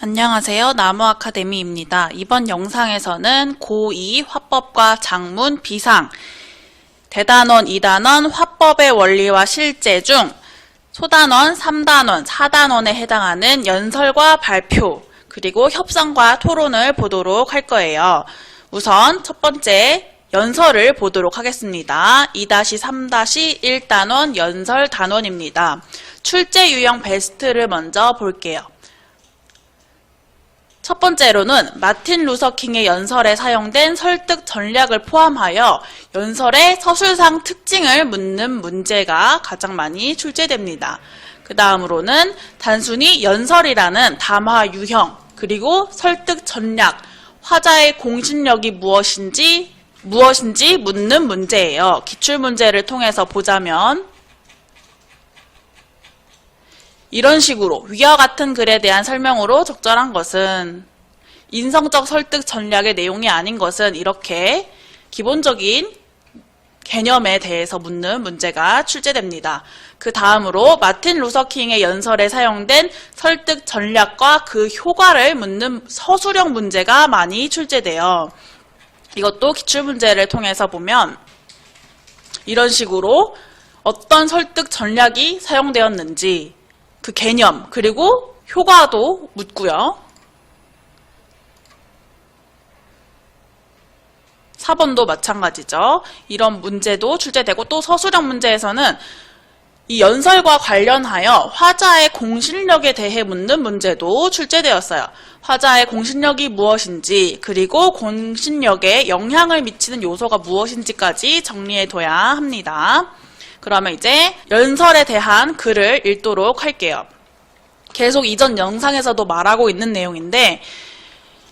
안녕하세요. 나무아카데미입니다. 이번 영상에서는 고2 화법과 작문, 비상, 대단원, 2단원 화법의 원리와 실제 중 소단원, 3단원, 4단원에 해당하는 연설과 발표, 그리고 협상과 토론을 보도록 할 거예요. 우선 첫 번째 연설을 보도록 하겠습니다. 2-3-1단원 연설 단원입니다. 출제 유형 베스트를 먼저 볼게요. 첫 번째로는 마틴 루서 킹의 연설에 사용된 설득 전략을 포함하여 연설의 서술상 특징을 묻는 문제가 가장 많이 출제됩니다. 그 다음으로는 단순히 연설이라는 담화 유형, 그리고 설득 전략, 화자의 공신력이 무엇인지 묻는 문제예요. 기출문제를 통해서 보자면 이런 식으로 위와 같은 글에 대한 설명으로 적절한 것은 인성적 설득 전략의 내용이 아닌 것은 이렇게 기본적인 개념에 대해서 묻는 문제가 출제됩니다. 그 다음으로 마틴 루서 킹의 연설에 사용된 설득 전략과 그 효과를 묻는 서술형 문제가 많이 출제돼요. 이것도 기출문제를 통해서 보면 이런 식으로 어떤 설득 전략이 사용되었는지 그 개념, 그리고 효과도 묻고요. 4번도 마찬가지죠. 이런 문제도 출제되고 또 서술형 문제에서는 이 연설과 관련하여 화자의 공신력에 대해 묻는 문제도 출제되었어요. 화자의 공신력이 무엇인지, 그리고 공신력에 영향을 미치는 요소가 무엇인지까지 정리해둬야 합니다. 그러면 이제 연설에 대한 글을 읽도록 할게요. 계속 이전 영상에서도 말하고 있는 내용인데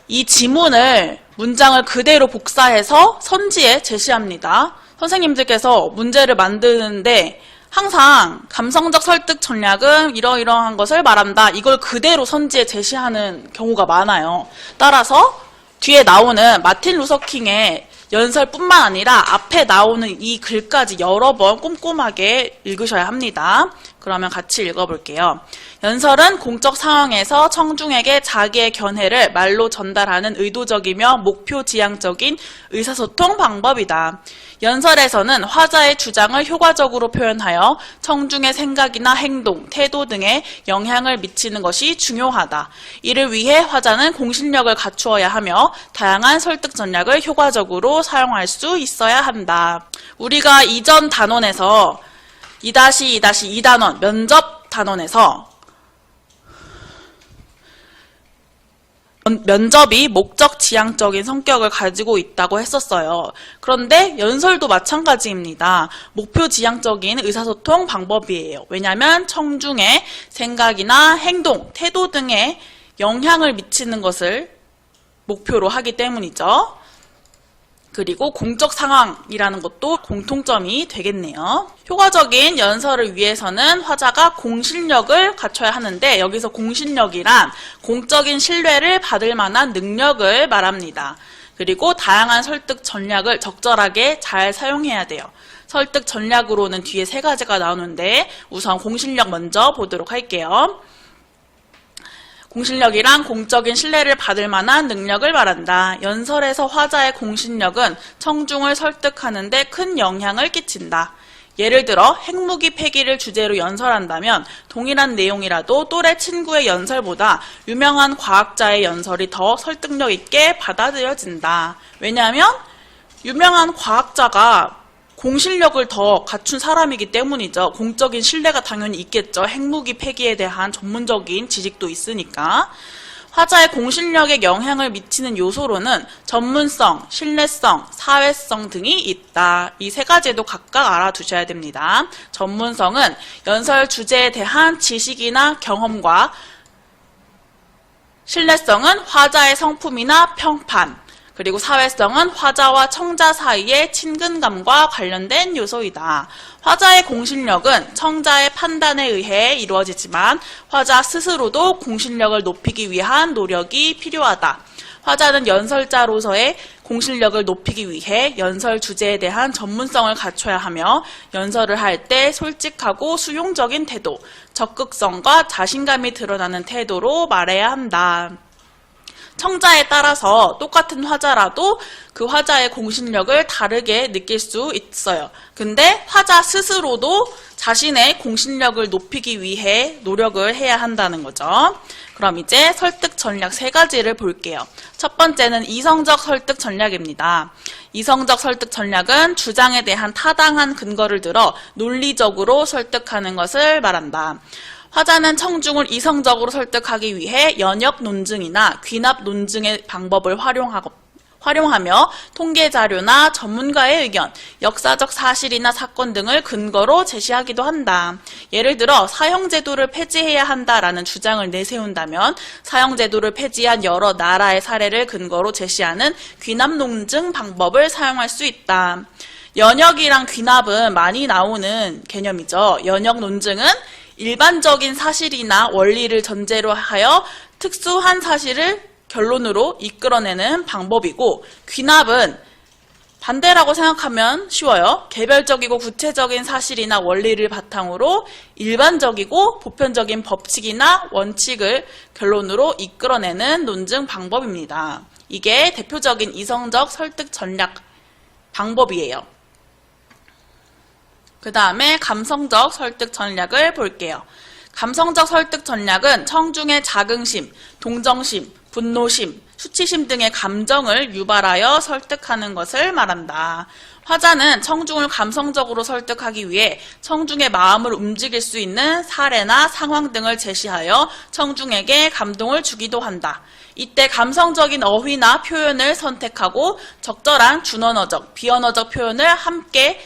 이 지문을 문장을 그대로 복사해서 선지에 제시합니다. 선생님들께서 문제를 만드는데 항상 감성적 설득 전략은 이러이러한 것을 말한다. 이걸 그대로 선지에 제시하는 경우가 많아요. 따라서 뒤에 나오는 마틴 루서 킹의 연설뿐만 아니라 앞에 나오는 이 글까지 여러 번 꼼꼼하게 읽으셔야 합니다. 그러면 같이 읽어볼게요. 연설은 공적 상황에서 청중에게 자기의 견해를 말로 전달하는 의도적이며 목표 지향적인 의사소통 방법이다. 연설에서는 화자의 주장을 효과적으로 표현하여 청중의 생각이나 행동, 태도 등에 영향을 미치는 것이 중요하다. 이를 위해 화자는 공신력을 갖추어야 하며 다양한 설득 전략을 효과적으로 사용할 수 있어야 한다. 우리가 이전 단원에서 2-2-2단원 면접 단원에서 면접이 목적 지향적인 성격을 가지고 있다고 했었어요. 그런데 연설도 마찬가지입니다. 목표 지향적인 의사소통 방법이에요. 왜냐하면 청중의 생각이나 행동, 태도 등에 영향을 미치는 것을 목표로 하기 때문이죠. 그리고 공적 상황이라는 것도 공통점이 되겠네요. 효과적인 연설을 위해서는 화자가 공신력을 갖춰야 하는데 여기서 공신력이란 공적인 신뢰를 받을 만한 능력을 말합니다. 그리고 다양한 설득 전략을 적절하게 잘 사용해야 돼요. 설득 전략으로는 뒤에 3가지가 나오는데 우선 공신력 먼저 보도록 할게요. 공신력이란 공적인 신뢰를 받을 만한 능력을 말한다. 연설에서 화자의 공신력은 청중을 설득하는 데 큰 영향을 끼친다. 예를 들어 핵무기 폐기를 주제로 연설한다면 동일한 내용이라도 또래 친구의 연설보다 유명한 과학자의 연설이 더 설득력 있게 받아들여진다. 왜냐하면 유명한 과학자가 공신력을 더 갖춘 사람이기 때문이죠. 공적인 신뢰가 당연히 있겠죠. 핵무기 폐기에 대한 전문적인 지식도 있으니까. 화자의 공신력에 영향을 미치는 요소로는 전문성, 신뢰성, 사회성 등이 있다. 이 3가지도 각각 알아두셔야 됩니다. 전문성은 연설 주제에 대한 지식이나 경험과 신뢰성은 화자의 성품이나 평판, 그리고 사회성은 화자와 청자 사이의 친근감과 관련된 요소이다. 화자의 공신력은 청자의 판단에 의해 이루어지지만 화자 스스로도 공신력을 높이기 위한 노력이 필요하다. 화자는 연설자로서의 공실력을 높이기 위해 연설 주제에 대한 전문성을 갖춰야 하며 연설을 할 때 솔직하고 수용적인 태도, 적극성과 자신감이 드러나는 태도로 말해야 한다. 청자에 따라서 똑같은 화자라도 그 화자의 공신력을 다르게 느낄 수 있어요. 근데 화자 스스로도 자신의 공신력을 높이기 위해 노력을 해야 한다는 거죠. 그럼 이제 설득 전략 3가지를 볼게요. 첫 번째는 이성적 설득 전략입니다. 이성적 설득 전략은 주장에 대한 타당한 근거를 들어 논리적으로 설득하는 것을 말한다. 화자는 청중을 이성적으로 설득하기 위해 연역 논증이나 귀납 논증의 방법을 활용하며 통계 자료나 전문가의 의견, 역사적 사실이나 사건 등을 근거로 제시하기도 한다. 예를 들어 사형제도를 폐지해야 한다라는 주장을 내세운다면 사형제도를 폐지한 여러 나라의 사례를 근거로 제시하는 귀납 논증 방법을 사용할 수 있다. 연역이랑 귀납은 많이 나오는 개념이죠. 연역 논증은 일반적인 사실이나 원리를 전제로 하여 특수한 사실을 결론으로 이끌어내는 방법이고, 귀납은 반대라고 생각하면 쉬워요. 개별적이고 구체적인 사실이나 원리를 바탕으로 일반적이고 보편적인 법칙이나 원칙을 결론으로 이끌어내는 논증 방법입니다. 이게 대표적인 이성적 설득 전략 방법이에요. 그 다음에 감성적 설득 전략을 볼게요. 감성적 설득 전략은 청중의 자긍심, 동정심, 분노심, 수치심 등의 감정을 유발하여 설득하는 것을 말한다. 화자는 청중을 감성적으로 설득하기 위해 청중의 마음을 움직일 수 있는 사례나 상황 등을 제시하여 청중에게 감동을 주기도 한다. 이때 감성적인 어휘나 표현을 선택하고 적절한 준언어적, 비언어적 표현을 함께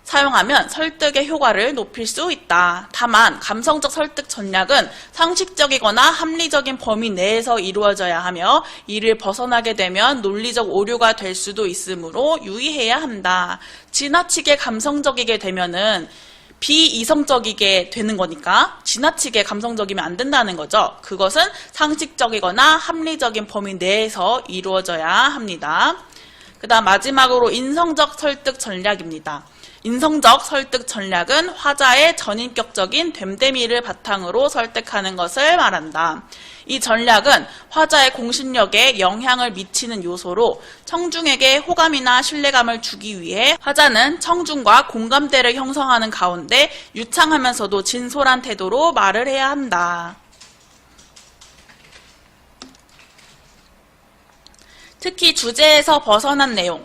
사용하면 설득의 효과를 높일 수 있다. 다만 감성적 설득 전략은 상식적이거나 합리적인 범위 내에서 이루어져야 하며 이를 벗어나게 되면 논리적 오류가 될 수도 있으므로 유의해야 한다. 지나치게 감성적이게 되면은 비이성적이게 되는 거니까 지나치게 감성적이면 안 된다는 거죠. 그것은 상식적이거나 합리적인 범위 내에서 이루어져야 합니다. 그 다음 마지막으로 인성적 설득 전략입니다. 인성적 설득 전략은 화자의 전인격적인 됨됨이를 바탕으로 설득하는 것을 말한다. 이 전략은 화자의 공신력에 영향을 미치는 요소로 청중에게 호감이나 신뢰감을 주기 위해 화자는 청중과 공감대를 형성하는 가운데 유창하면서도 진솔한 태도로 말을 해야 한다. 특히 주제에서 벗어난 내용,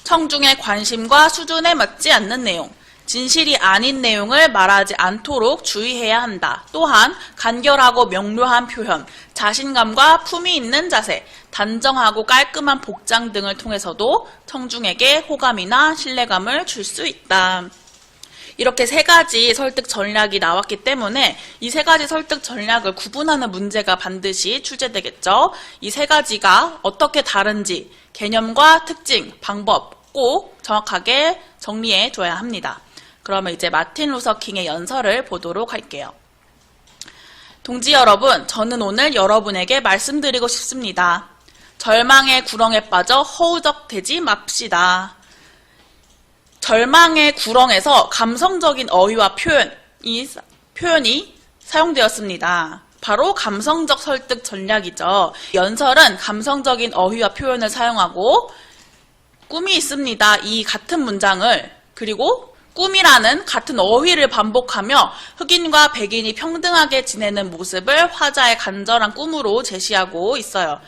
청중의 관심과 수준에 맞지 않는 내용, 진실이 아닌 내용을 말하지 않도록 주의해야 한다. 또한 간결하고 명료한 표현, 자신감과 품위 있는 자세, 단정하고 깔끔한 복장 등을 통해서도 청중에게 호감이나 신뢰감을 줄 수 있다. 이렇게 3가지 설득 전략이 나왔기 때문에 이 3가지 설득 전략을 구분하는 문제가 반드시 출제되겠죠. 이 3가지가 어떻게 다른지 개념과 특징, 방법 꼭 정확하게 정리해 둬야 합니다. 그러면 이제 마틴 루서 킹의 연설을 보도록 할게요. 동지 여러분, 저는 오늘 여러분에게 말씀드리고 싶습니다. 절망의 구렁에 빠져 허우적대지 맙시다. 절망의 구렁에서 감성적인 어휘와 표현이 사용되었습니다. 바로 감성적 설득 전략이죠. 연설은 감성적인 어휘와 표현을 사용하고 꿈이 있습니다. 이 같은 문장을 그리고 꿈이라는 같은 어휘를 반복하며 흑인과 백인이 평등하게 지내는 모습을 화자의 간절한 꿈으로 제시하고 있어요.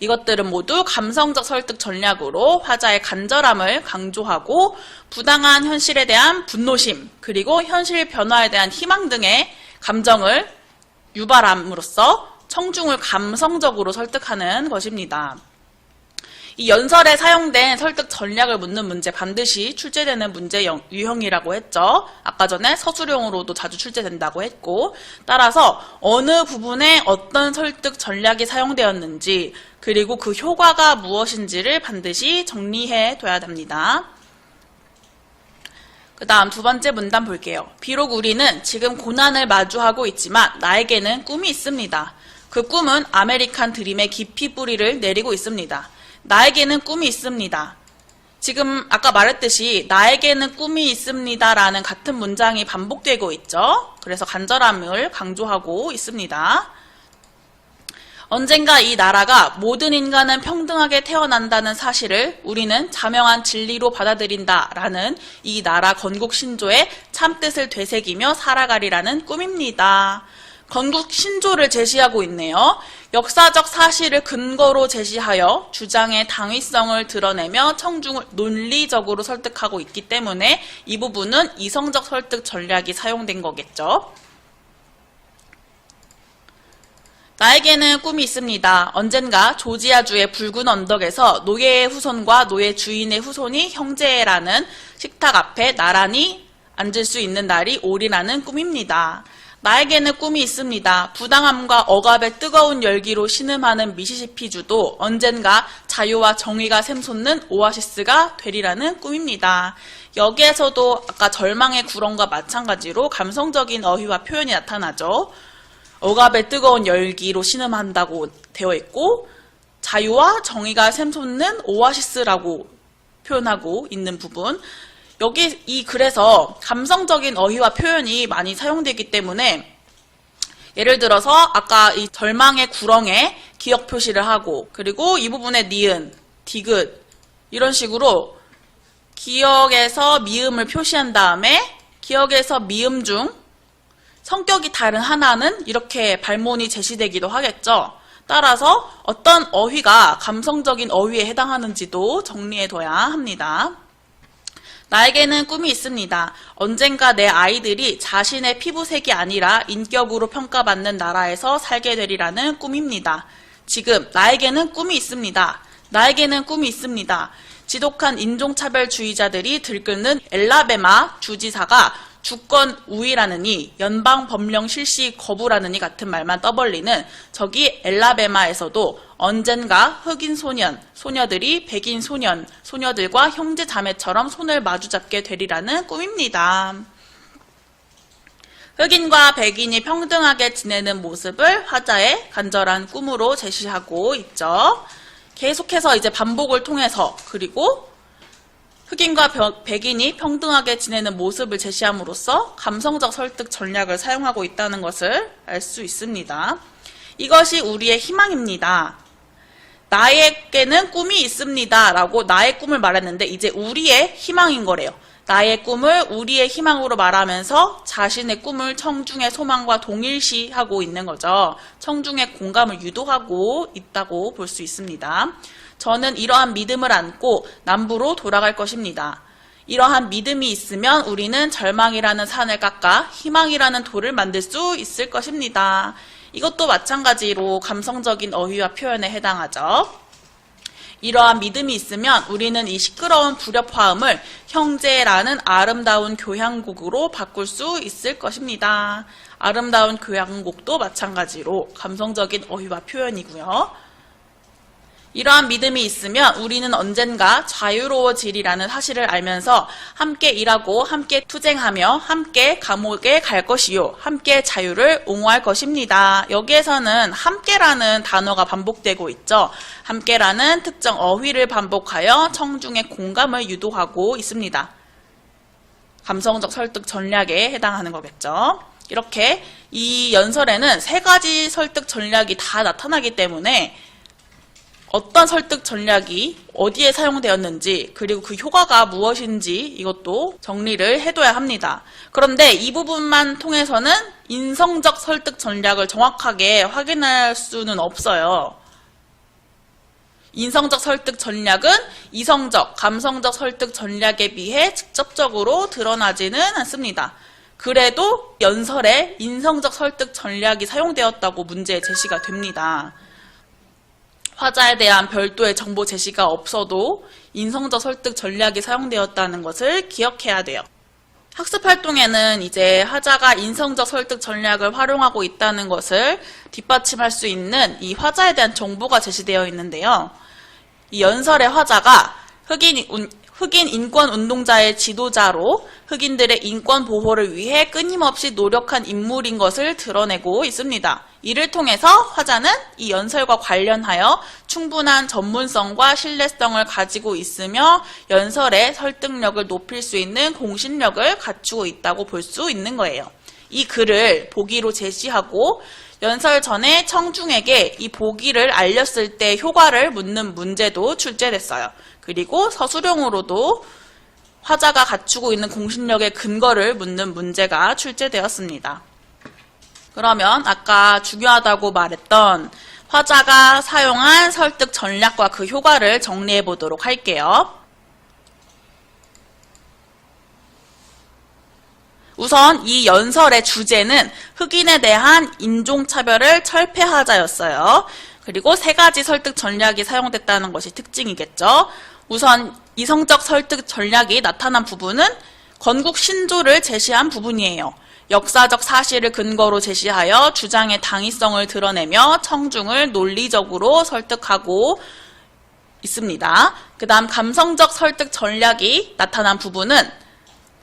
이것들은 모두 감성적 설득 전략으로 화자의 간절함을 강조하고 부당한 현실에 대한 분노심 그리고 현실 변화에 대한 희망 등의 감정을 유발함으로써 청중을 감성적으로 설득하는 것입니다. 이 연설에 사용된 설득 전략을 묻는 문제 반드시 출제되는 문제 유형이라고 했죠. 아까 전에 서술형으로도 자주 출제된다고 했고 따라서 어느 부분에 어떤 설득 전략이 사용되었는지 그리고 그 효과가 무엇인지를 반드시 정리해 둬야 됩니다. 그 다음 2번째 문단 볼게요. 비록 우리는 지금 고난을 마주하고 있지만 나에게는 꿈이 있습니다. 그 꿈은 아메리칸 드림의 깊이 뿌리를 내리고 있습니다. 나에게는 꿈이 있습니다. 지금 아까 말했듯이 나에게는 꿈이 있습니다 라는 같은 문장이 반복되고 있죠. 그래서 간절함을 강조하고 있습니다. 언젠가 이 나라가 모든 인간은 평등하게 태어난다는 사실을 우리는 자명한 진리로 받아들인다 라는 이 나라 건국 신조의 참뜻을 되새기며 살아가리라는 꿈입니다. 건국 신조를 제시하고 있네요. 역사적 사실을 근거로 제시하여 주장의 당위성을 드러내며 청중을 논리적으로 설득하고 있기 때문에 이 부분은 이성적 설득 전략이 사용된 거겠죠. 나에게는 꿈이 있습니다. 언젠가 조지아주의 붉은 언덕에서 노예의 후손과 노예 주인의 후손이 형제라는 식탁 앞에 나란히 앉을 수 있는 날이 오리라는 꿈입니다. 나에게는 꿈이 있습니다. 부당함과 억압의 뜨거운 열기로 신음하는 미시시피주도 언젠가 자유와 정의가 샘솟는 오아시스가 되리라는 꿈입니다. 여기에서도 아까 절망의 구렁과 마찬가지로 감성적인 어휘와 표현이 나타나죠. 억압의 뜨거운 열기로 신음한다고 되어 있고 자유와 정의가 샘솟는 오아시스라고 표현하고 있는 부분, 여기 이 글에서 감성적인 어휘와 표현이 많이 사용되기 때문에 예를 들어서 아까 이 절망의 구렁에 기억 표시를 하고 그리고 이 부분에 니은, 디귿 이런 식으로 기억에서 미음을 표시한 다음에 기억에서 미음 중 성격이 다른 하나는 이렇게 발문이 제시되기도 하겠죠. 따라서 어떤 어휘가 감성적인 어휘에 해당하는지도 정리해둬야 합니다. 나에게는 꿈이 있습니다. 언젠가 내 아이들이 자신의 피부색이 아니라 인격으로 평가받는 나라에서 살게 되리라는 꿈입니다. 지금 나에게는 꿈이 있습니다. 나에게는 꿈이 있습니다. 지독한 인종차별주의자들이 들끓는 엘라베마 주지사가 주권 우위라느니 연방 법령 실시 거부라느니 같은 말만 떠벌리는 저기 엘라베마에서도 언젠가 흑인 소년, 소녀들이 백인 소년, 소녀들과 형제 자매처럼 손을 마주잡게 되리라는 꿈입니다. 흑인과 백인이 평등하게 지내는 모습을 화자의 간절한 꿈으로 제시하고 있죠. 계속해서 이제 반복을 통해서 그리고 흑인과 백인이 평등하게 지내는 모습을 제시함으로써 감성적 설득 전략을 사용하고 있다는 것을 알 수 있습니다. 이것이 우리의 희망입니다. 나에게는 꿈이 있습니다 라고 나의 꿈을 말했는데 이제 우리의 희망인 거래요. 나의 꿈을 우리의 희망으로 말하면서 자신의 꿈을 청중의 소망과 동일시하고 있는 거죠. 청중의 공감을 유도하고 있다고 볼 수 있습니다. 저는 이러한 믿음을 안고 남부로 돌아갈 것입니다. 이러한 믿음이 있으면 우리는 절망이라는 산을 깎아 희망이라는 돌을 만들 수 있을 것입니다. 이것도 마찬가지로 감성적인 어휘와 표현에 해당하죠. 이러한 믿음이 있으면 우리는 이 시끄러운 불협화음을 형제라는 아름다운 교향곡으로 바꿀 수 있을 것입니다. 아름다운 교향곡도 마찬가지로 감성적인 어휘와 표현이고요. 이러한 믿음이 있으면 우리는 언젠가 자유로워지리라는 사실을 알면서 함께 일하고 함께 투쟁하며 함께 감옥에 갈 것이요 함께 자유를 옹호할 것입니다. 여기에서는 함께라는 단어가 반복되고 있죠. 함께라는 특정 어휘를 반복하여 청중의 공감을 유도하고 있습니다. 감성적 설득 전략에 해당하는 거겠죠. 이렇게 이 연설에는 세 가지 설득 전략이 다 나타나기 때문에 어떤 설득 전략이 어디에 사용되었는지 그리고 그 효과가 무엇인지 이것도 정리를 해둬야 합니다. 그런데 이 부분만 통해서는 인성적 설득 전략을 정확하게 확인할 수는 없어요. 인성적 설득 전략은 이성적, 감성적 설득 전략에 비해 직접적으로 드러나지는 않습니다. 그래도 연설에 인성적 설득 전략이 사용되었다고 문제 제시가 됩니다. 화자에 대한 별도의 정보 제시가 없어도 인성적 설득 전략이 사용되었다는 것을 기억해야 돼요. 학습활동에는 이제 화자가 인성적 설득 전략을 활용하고 있다는 것을 뒷받침할 수 있는 이 화자에 대한 정보가 제시되어 있는데요. 이 연설의 화자가 흑인 인권 운동자의 지도자로 흑인들의 인권 보호를 위해 끊임없이 노력한 인물인 것을 드러내고 있습니다. 이를 통해서 화자는 이 연설과 관련하여 충분한 전문성과 신뢰성을 가지고 있으며 연설의 설득력을 높일 수 있는 공신력을 갖추고 있다고 볼 수 있는 거예요. 이 글을 보기로 제시하고 연설 전에 청중에게 이 보기를 알렸을 때 효과를 묻는 문제도 출제됐어요. 그리고 서술형으로도 화자가 갖추고 있는 공신력의 근거를 묻는 문제가 출제되었습니다. 그러면 아까 중요하다고 말했던 화자가 사용한 설득 전략과 그 효과를 정리해 보도록 할게요. 우선 이 연설의 주제는 흑인에 대한 인종차별을 철폐하자였어요. 그리고 3가지 설득 전략이 사용됐다는 것이 특징이겠죠. 우선 이성적 설득 전략이 나타난 부분은 건국 신조를 제시한 부분이에요. 역사적 사실을 근거로 제시하여 주장의 당위성을 드러내며 청중을 논리적으로 설득하고 있습니다. 그 다음 감성적 설득 전략이 나타난 부분은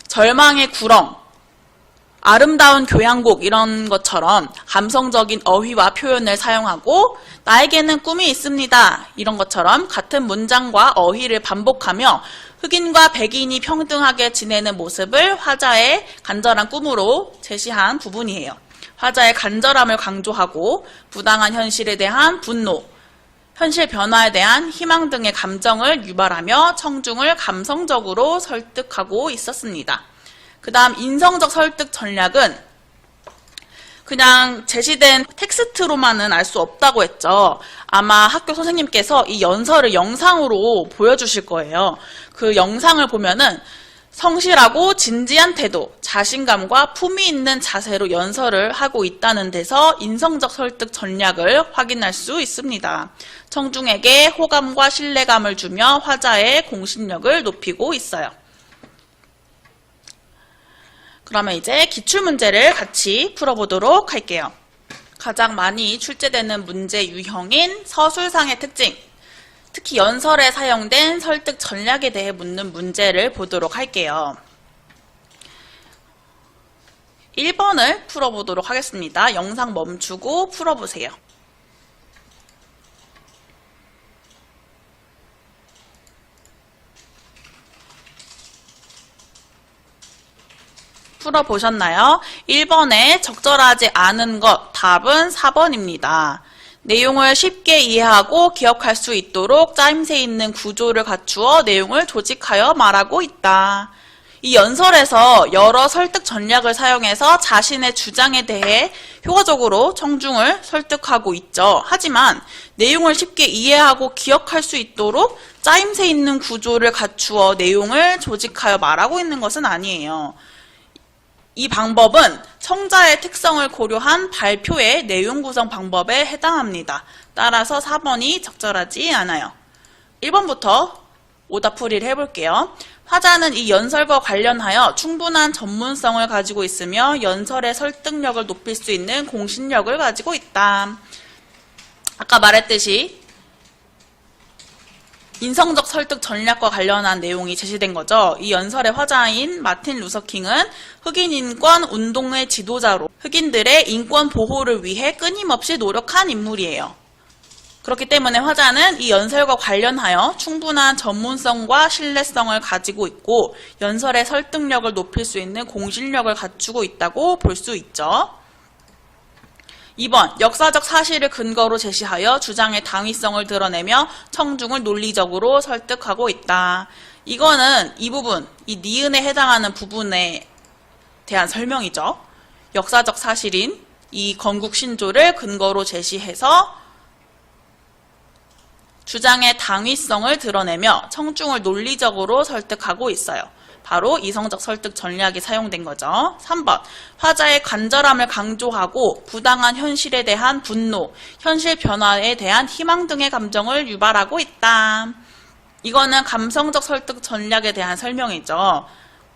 절망의 구렁, 아름다운 교향곡 이런 것처럼 감성적인 어휘와 표현을 사용하고 나에게는 꿈이 있습니다. 이런 것처럼 같은 문장과 어휘를 반복하며 흑인과 백인이 평등하게 지내는 모습을 화자의 간절한 꿈으로 제시한 부분이에요. 화자의 간절함을 강조하고 부당한 현실에 대한 분노, 현실 변화에 대한 희망 등의 감정을 유발하며 청중을 감성적으로 설득하고 있었습니다. 그 다음 인성적 설득 전략은 그냥 제시된 텍스트로만은 알 수 없다고 했죠. 아마 학교 선생님께서 이 연설을 영상으로 보여주실 거예요. 그 영상을 보면은 성실하고 진지한 태도, 자신감과 품위 있는 자세로 연설을 하고 있다는 데서 인성적 설득 전략을 확인할 수 있습니다. 청중에게 호감과 신뢰감을 주며 화자의 공신력을 높이고 있어요. 그러면 이제 기출문제를 같이 풀어보도록 할게요. 가장 많이 출제되는 문제 유형인 서술상의 특징, 특히 연설에 사용된 설득 전략에 대해 묻는 문제를 보도록 할게요. 1번을 풀어보도록 하겠습니다. 영상 멈추고 풀어보세요. 풀어보셨나요? 1번에 적절하지 않은 것, 답은 4번입니다. 내용을 쉽게 이해하고 기억할 수 있도록 짜임새 있는 구조를 갖추어 내용을 조직하여 말하고 있다. 이 연설에서 여러 설득 전략을 사용해서 자신의 주장에 대해 효과적으로 청중을 설득하고 있죠. 하지만 내용을 쉽게 이해하고 기억할 수 있도록 짜임새 있는 구조를 갖추어 내용을 조직하여 말하고 있는 것은 아니에요. 이 방법은 청자의 특성을 고려한 발표의 내용 구성 방법에 해당합니다. 따라서 4번이 적절하지 않아요. 1번부터 오답풀이를 해볼게요. 화자는 이 연설과 관련하여 충분한 전문성을 가지고 있으며 연설의 설득력을 높일 수 있는 공신력을 가지고 있다. 아까 말했듯이 인성적 설득 전략과 관련한 내용이 제시된 거죠. 이 연설의 화자인 마틴 루서킹은 흑인 인권 운동의 지도자로 흑인들의 인권 보호를 위해 끊임없이 노력한 인물이에요. 그렇기 때문에 화자는 이 연설과 관련하여 충분한 전문성과 신뢰성을 가지고 있고 연설의 설득력을 높일 수 있는 공신력을 갖추고 있다고 볼 수 있죠. 2번, 역사적 사실을 근거로 제시하여 주장의 당위성을 드러내며 청중을 논리적으로 설득하고 있다. 이거는 이 부분, 이 니은에 해당하는 부분에 대한 설명이죠. 역사적 사실인 이 건국 신조를 근거로 제시해서 주장의 당위성을 드러내며 청중을 논리적으로 설득하고 있어요. 바로 이성적 설득 전략이 사용된 거죠. 3번, 화자의 간절함을 강조하고 부당한 현실에 대한 분노, 현실 변화에 대한 희망 등의 감정을 유발하고 있다. 이거는 감성적 설득 전략에 대한 설명이죠.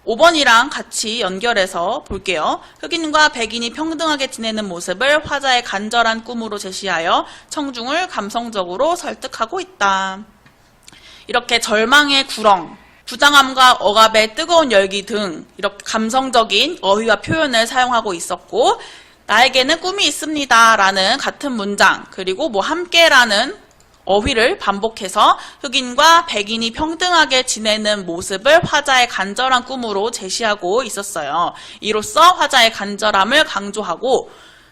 5번이랑 같이 연결해서 볼게요. 흑인과 백인이 평등하게 지내는 모습을 화자의 간절한 꿈으로 제시하여 청중을 감성적으로 설득하고 있다. 이렇게 절망의 구렁, 부당함과 억압의 뜨거운 열기 등 이렇게 감성적인 어휘와 표현을 사용하고 있었고 나에게는 꿈이 있습니다 라는 같은 문장, 그리고 뭐 함께라는 어휘를 반복해서 흑인과 백인이 평등하게 지내는 모습을 화자의 간절한 꿈으로 제시하고 있었어요. 이로써 화자의 간절함을 강조하고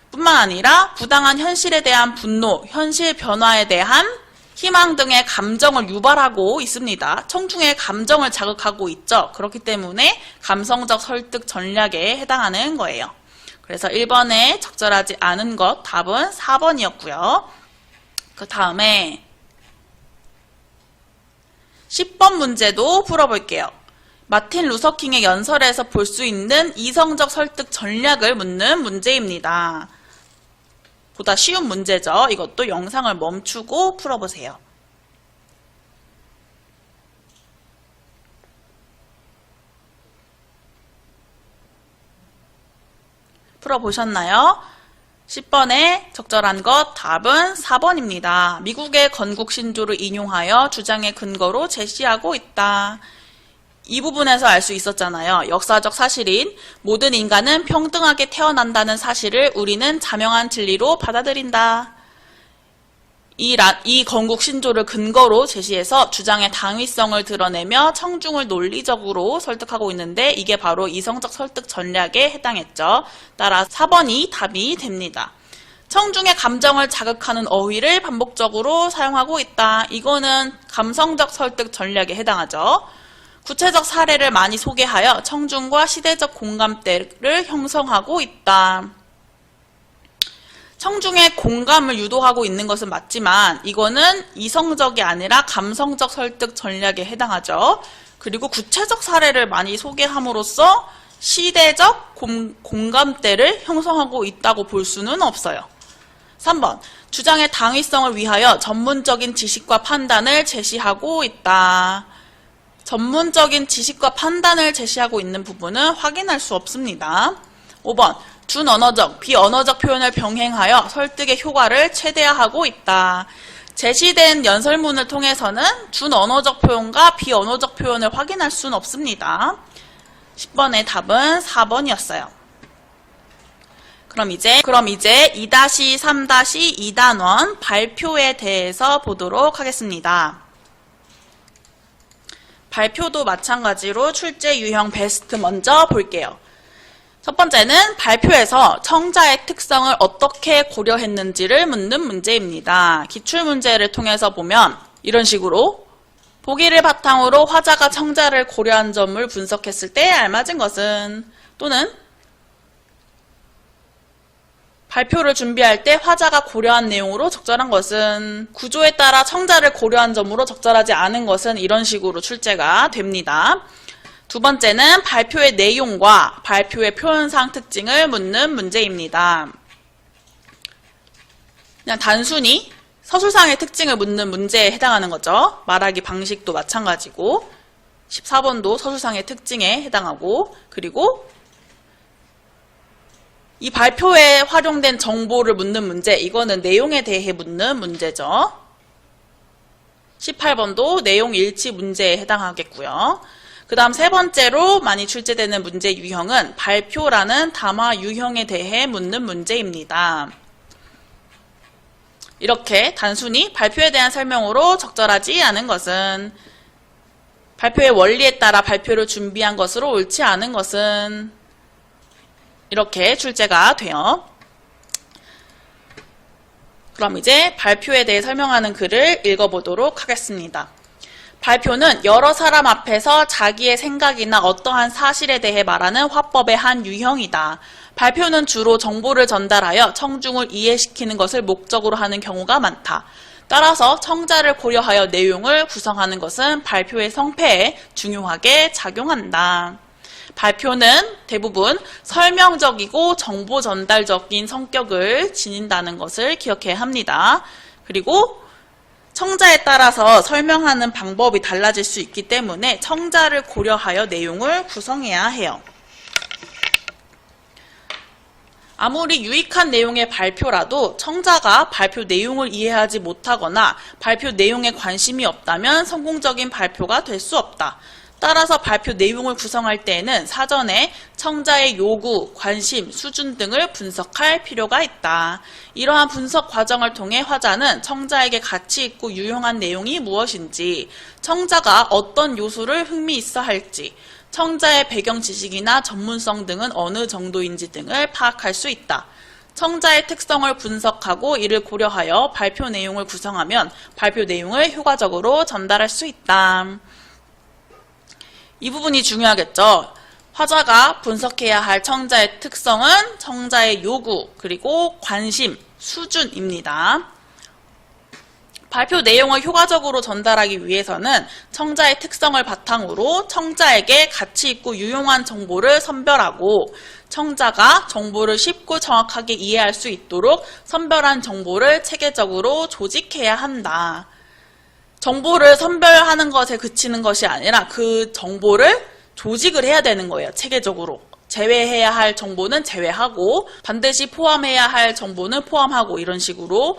뿐만 아니라 부당한 현실에 대한 분노, 현실 변화에 대한 희망 등의 감정을 유발하고 있습니다. 청중의 감정을 자극하고 있죠. 그렇기 때문에 감성적 설득 전략에 해당하는 거예요. 그래서 1번에 적절하지 않은 것, 답은 4번이었고요. 그 다음에 10번 문제도 풀어볼게요. 마틴 루서킹의 연설에서 볼 수 있는 이성적 설득 전략을 묻는 문제입니다. 보다 쉬운 문제죠. 이것도 영상을 멈추고 풀어보세요. 풀어보셨나요? 10번에 적절한 것 답은 4번입니다. 미국의 건국 신조를 인용하여 주장의 근거로 제시하고 있다. 이 부분에서 알 수 있었잖아요. 역사적 사실인 모든 인간은 평등하게 태어난다는 사실을 우리는 자명한 진리로 받아들인다. 이 건국 신조를 근거로 제시해서 주장의 당위성을 드러내며 청중을 논리적으로 설득하고 있는데 이게 바로 이성적 설득 전략에 해당했죠. 따라 4번이 답이 됩니다. 청중의 감정을 자극하는 어휘를 반복적으로 사용하고 있다. 이거는 감성적 설득 전략에 해당하죠. 구체적 사례를 많이 소개하여 청중과 시대적 공감대를 형성하고 있다. 청중의 공감을 유도하고 있는 것은 맞지만 이거는 이성적이 아니라 감성적 설득 전략에 해당하죠. 그리고 구체적 사례를 많이 소개함으로써 시대적 공감대를 형성하고 있다고 볼 수는 없어요. 3번, 주장의 당위성을 위하여 전문적인 지식과 판단을 제시하고 있다. 전문적인 지식과 판단을 제시하고 있는 부분은 확인할 수 없습니다. 5번, 준언어적, 비언어적 표현을 병행하여 설득의 효과를 최대화하고 있다. 제시된 연설문을 통해서는 준언어적 표현과 비언어적 표현을 확인할 수는 없습니다. 10번의 답은 4번이었어요. 그럼 이제 2-3-2단원 발표에 대해서 보도록 하겠습니다. 발표도 마찬가지로 출제 유형 베스트 먼저 볼게요. 첫 번째는 발표에서 청자의 특성을 어떻게 고려했는지를 묻는 문제입니다. 기출문제를 통해서 보면 이런 식으로 보기를 바탕으로 화자가 청자를 고려한 점을 분석했을 때 알맞은 것은, 또는 발표를 준비할 때 화자가 고려한 내용으로 적절한 것은, 구조에 따라 청자를 고려한 점으로 적절하지 않은 것은, 이런 식으로 출제가 됩니다. 두 번째는 발표의 내용과 발표의 표현상 특징을 묻는 문제입니다. 그냥 단순히 서술상의 특징을 묻는 문제에 해당하는 거죠. 말하기 방식도 마찬가지고 14번도 서술상의 특징에 해당하고, 그리고 이 발표에 활용된 정보를 묻는 문제, 이거는 내용에 대해 묻는 문제죠. 18번도 내용 일치 문제에 해당하겠고요. 그 다음 세 번째로 많이 출제되는 문제 유형은 발표라는 담화 유형에 대해 묻는 문제입니다. 이렇게 단순히 발표에 대한 설명으로 적절하지 않은 것은, 발표의 원리에 따라 발표를 준비한 것으로 옳지 않은 것은, 이렇게 출제가 돼요. 그럼 이제 발표에 대해 설명하는 글을 읽어보도록 하겠습니다. 발표는 여러 사람 앞에서 자기의 생각이나 어떠한 사실에 대해 말하는 화법의 한 유형이다. 발표는 주로 정보를 전달하여 청중을 이해시키는 것을 목적으로 하는 경우가 많다. 따라서 청자를 고려하여 내용을 구성하는 것은 발표의 성패에 중요하게 작용한다. 발표는 대부분 설명적이고 정보 전달적인 성격을 지닌다는 것을 기억해야 합니다. 그리고 청자에 따라서 설명하는 방법이 달라질 수 있기 때문에 청자를 고려하여 내용을 구성해야 해요. 아무리 유익한 내용의 발표라도 청자가 발표 내용을 이해하지 못하거나 발표 내용에 관심이 없다면 성공적인 발표가 될 수 없다. 따라서 발표 내용을 구성할 때에는 사전에 청자의 요구, 관심, 수준 등을 분석할 필요가 있다. 이러한 분석 과정을 통해 화자는 청자에게 가치 있고 유용한 내용이 무엇인지, 청자가 어떤 요소를 흥미있어 할지, 청자의 배경 지식이나 전문성 등은 어느 정도인지 등을 파악할 수 있다. 청자의 특성을 분석하고 이를 고려하여 발표 내용을 구성하면 발표 내용을 효과적으로 전달할 수 있다. 이 부분이 중요하겠죠. 화자가 분석해야 할 청자의 특성은 청자의 요구, 그리고 관심, 수준입니다. 발표 내용을 효과적으로 전달하기 위해서는 청자의 특성을 바탕으로 청자에게 가치 있고 유용한 정보를 선별하고 청자가 정보를 쉽고 정확하게 이해할 수 있도록 선별한 정보를 체계적으로 조직해야 한다. 정보를 선별하는 것에 그치는 것이 아니라 그 정보를 조직을 해야 되는 거예요. 체계적으로. 제외해야 할 정보는 제외하고 반드시 포함해야 할 정보는 포함하고 이런 식으로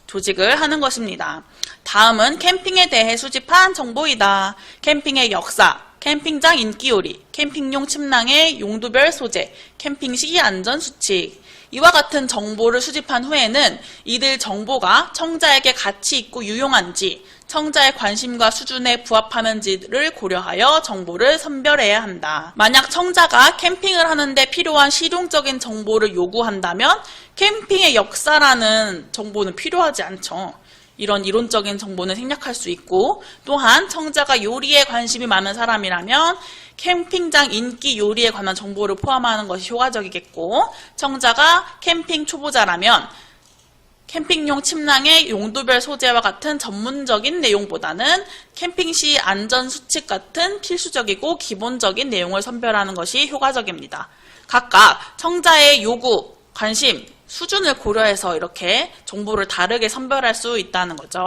조직을 하는 것입니다. 다음은 캠핑에 대해 수집한 정보이다. 캠핑의 역사, 캠핑장 인기 요리, 캠핑용 침낭의 용도별 소재, 캠핑 시 안전 수칙. 이와 같은 정보를 수집한 후에는 이들 정보가 청자에게 가치 있고 유용한지, 청자의 관심과 수준에 부합하는지를 고려하여 정보를 선별해야 한다. 만약 청자가 캠핑을 하는데 필요한 실용적인 정보를 요구한다면 캠핑의 역사라는 정보는 필요하지 않죠. 이런 이론적인 정보는 생략할 수 있고, 또한 청자가 요리에 관심이 많은 사람이라면 캠핑장 인기 요리에 관한 정보를 포함하는 것이 효과적이겠고, 청자가 캠핑 초보자라면 캠핑용 침낭의 용도별 소재와 같은 전문적인 내용보다는 캠핑 시 안전 수칙 같은 필수적이고 기본적인 내용을 선별하는 것이 효과적입니다. 각각 청자의 요구, 관심, 수준을 고려해서 이렇게 정보를 다르게 선별할 수 있다는 거죠.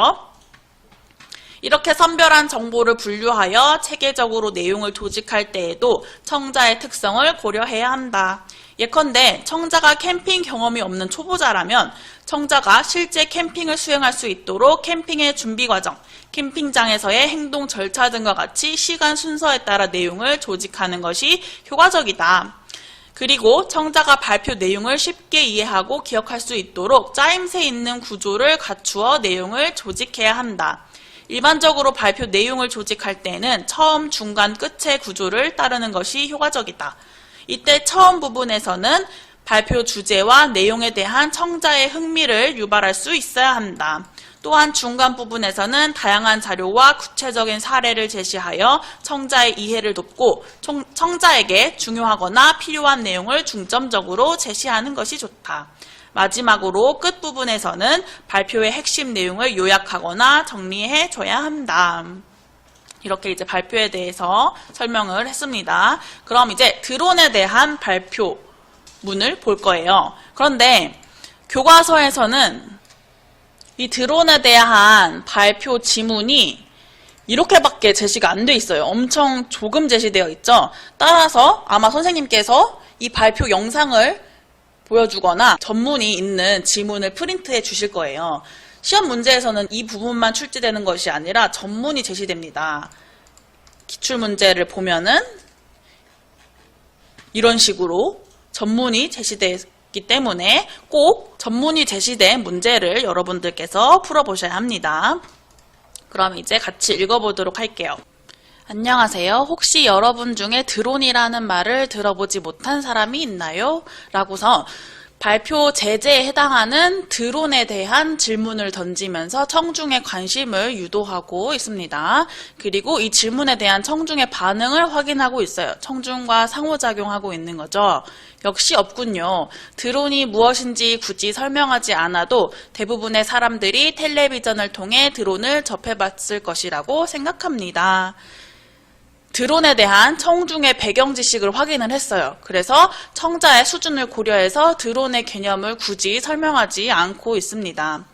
이렇게 선별한 정보를 분류하여 체계적으로 내용을 조직할 때에도 청자의 특성을 고려해야 한다. 예컨대 청자가 캠핑 경험이 없는 초보자라면 청자가 실제 캠핑을 수행할 수 있도록 캠핑의 준비 과정, 캠핑장에서의 행동 절차 등과 같이 시간 순서에 따라 내용을 조직하는 것이 효과적이다. 그리고 청자가 발표 내용을 쉽게 이해하고 기억할 수 있도록 짜임새 있는 구조를 갖추어 내용을 조직해야 한다. 일반적으로 발표 내용을 조직할 때는 처음, 중간, 끝의 구조를 따르는 것이 효과적이다. 이때 처음 부분에서는 발표 주제와 내용에 대한 청자의 흥미를 유발할 수 있어야 한다. 또한 중간 부분에서는 다양한 자료와 구체적인 사례를 제시하여 청자의 이해를 돕고 청자에게 중요하거나 필요한 내용을 중점적으로 제시하는 것이 좋다. 마지막으로 끝부분에서는 발표의 핵심 내용을 요약하거나 정리해 줘야 한다. 이렇게 이제 발표에 대해서 설명을 했습니다. 그럼 이제 드론에 대한 발표문을 볼 거예요. 그런데 교과서에서는 이 드론에 대한 발표 지문이 이렇게밖에 제시가 안 돼 있어요. 엄청 조금 제시되어 있죠. 따라서 아마 선생님께서 이 발표 영상을 보여주거나 전문이 있는 지문을 프린트해 주실 거예요. 시험 문제에서는 이 부분만 출제되는 것이 아니라 전문이 제시됩니다. 기출문제를 보면은 이런 식으로 전문이 제시되기 때문에 꼭 전문이 제시된 문제를 여러분들께서 풀어보셔야 합니다. 그럼 이제 같이 읽어보도록 할게요. 안녕하세요. 혹시 여러분 중에 드론이라는 말을 들어보지 못한 사람이 있나요? 라고서 발표 제재에 해당하는 드론에 대한 질문을 던지면서 청중의 관심을 유도하고 있습니다. 그리고 이 질문에 대한 청중의 반응을 확인하고 있어요. 청중과 상호작용하고 있는 거죠. 역시 없군요. 드론이 무엇인지 굳이 설명하지 않아도 대부분의 사람들이 텔레비전을 통해 드론을 접해봤을 것이라고 생각합니다. 드론에 대한 청중의 배경 지식을 확인을 했어요. 그래서 청자의 수준을 고려해서 드론의 개념을 굳이 설명하지 않고 있습니다.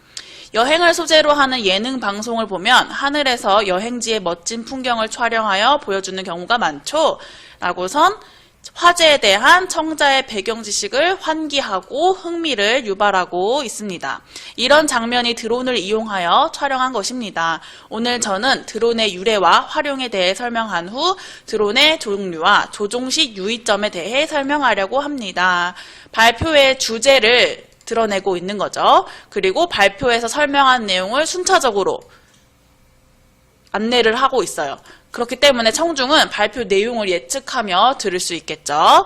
여행을 소재로 하는 예능 방송을 보면 하늘에서 여행지의 멋진 풍경을 촬영하여 보여주는 경우가 많죠. 라고선 화재에 대한 청자의 배경 지식을 환기하고 흥미를 유발하고 있습니다. 이런 장면이 드론을 이용하여 촬영한 것입니다. 오늘 저는 드론의 유래와 활용에 대해 설명한 후 드론의 종류와 조종 시 유의점에 대해 설명하려고 합니다. 발표의 주제를 드러내고 있는 거죠. 그리고 발표에서 설명한 내용을 순차적으로 안내를 하고 있어요. 그렇기 때문에 청중은 발표 내용을 예측하며 들을 수 있겠죠.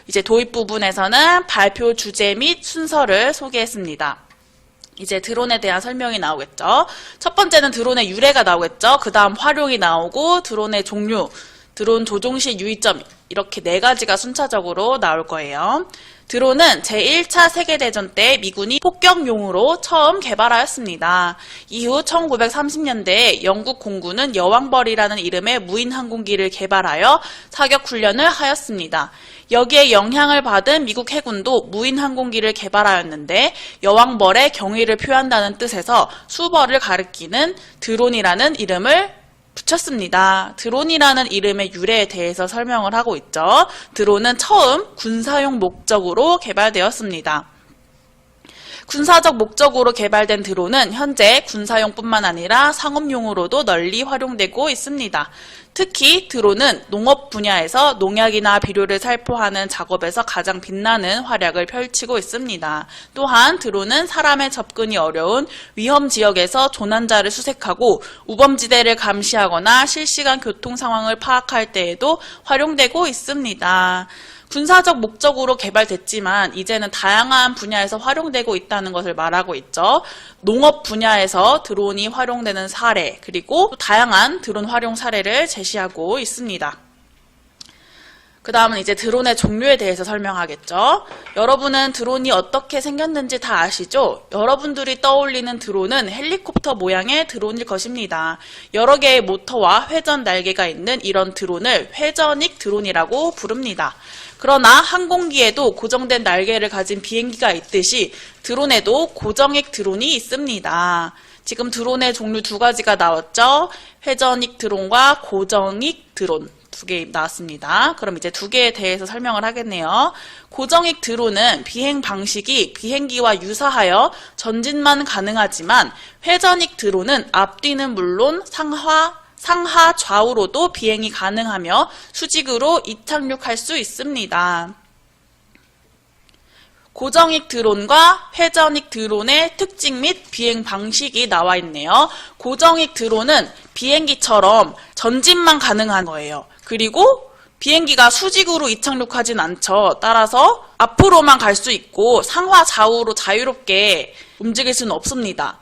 이제 도입 부분에서는 발표 주제 및 순서를 소개했습니다. 이제 드론에 대한 설명이 나오겠죠. 첫 번째는 드론의 유래가 나오겠죠. 그 다음 활용이 나오고 드론의 종류, 드론 조종 시 유의점 이렇게 4가지가 순차적으로 나올 거예요. 드론은 제1차 세계대전 때 미군이 폭격용으로 처음 개발하였습니다. 이후 1930년대에 영국 공군은 여왕벌이라는 이름의 무인 항공기를 개발하여 사격 훈련을 하였습니다. 여기에 영향을 받은 미국 해군도 무인 항공기를 개발하였는데 여왕벌의 경의를 표한다는 뜻에서 수벌을 가리키는 드론이라는 이름을 붙였습니다. 드론이라는 이름의 유래에 대해서 설명을 하고 있죠. 드론은 처음 군사용 목적으로 개발되었습니다. 군사적 목적으로 개발된 드론은 현재 군사용뿐만 아니라 상업용으로도 널리 활용되고 있습니다. 특히 드론은 농업 분야에서 농약이나 비료를 살포하는 작업에서 가장 빛나는 활약을 펼치고 있습니다. 또한 드론은 사람의 접근이 어려운 위험 지역에서 조난자를 수색하고 우범지대를 감시하거나 실시간 교통 상황을 파악할 때에도 활용되고 있습니다. 군사적 목적으로 개발됐지만 이제는 다양한 분야에서 활용되고 있다는 것을 말하고 있죠. 농업 분야에서 드론이 활용되는 사례, 그리고 다양한 드론 활용 사례를 제시하고 있습니다. 그 다음은 이제 드론의 종류에 대해서 설명하겠죠. 여러분은 드론이 어떻게 생겼는지 다 아시죠? 여러분들이 떠올리는 드론은 헬리콥터 모양의 드론일 것입니다. 여러 개의 모터와 회전 날개가 있는 이런 드론을 회전익 드론이라고 부릅니다. 그러나 항공기에도 고정된 날개를 가진 비행기가 있듯이 드론에도 고정익 드론이 있습니다. 지금 드론의 종류 2가지가 나왔죠. 회전익 드론과 고정익 드론 2개 나왔습니다. 그럼 이제 2개에 대해서 설명을 하겠네요. 고정익 드론은 비행 방식이 비행기와 유사하여 전진만 가능하지만 회전익 드론은 앞뒤는 물론 상하 좌우로도 비행이 가능하며 수직으로 이착륙할 수 있습니다. 고정익 드론과 회전익 드론의 특징 및 비행 방식이 나와 있네요. 고정익 드론은 비행기처럼 전진만 가능한 거예요. 그리고 비행기가 수직으로 이착륙하진 않죠. 따라서 앞으로만 갈 수 있고 상하 좌우로 자유롭게 움직일 수는 없습니다.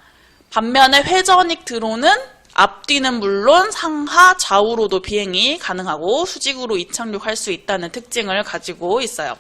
반면에 회전익 드론은 앞뒤는 물론 상하 좌우로도 비행이 가능하고 수직으로 이착륙할 수 있다는 특징을 가지고 있어요.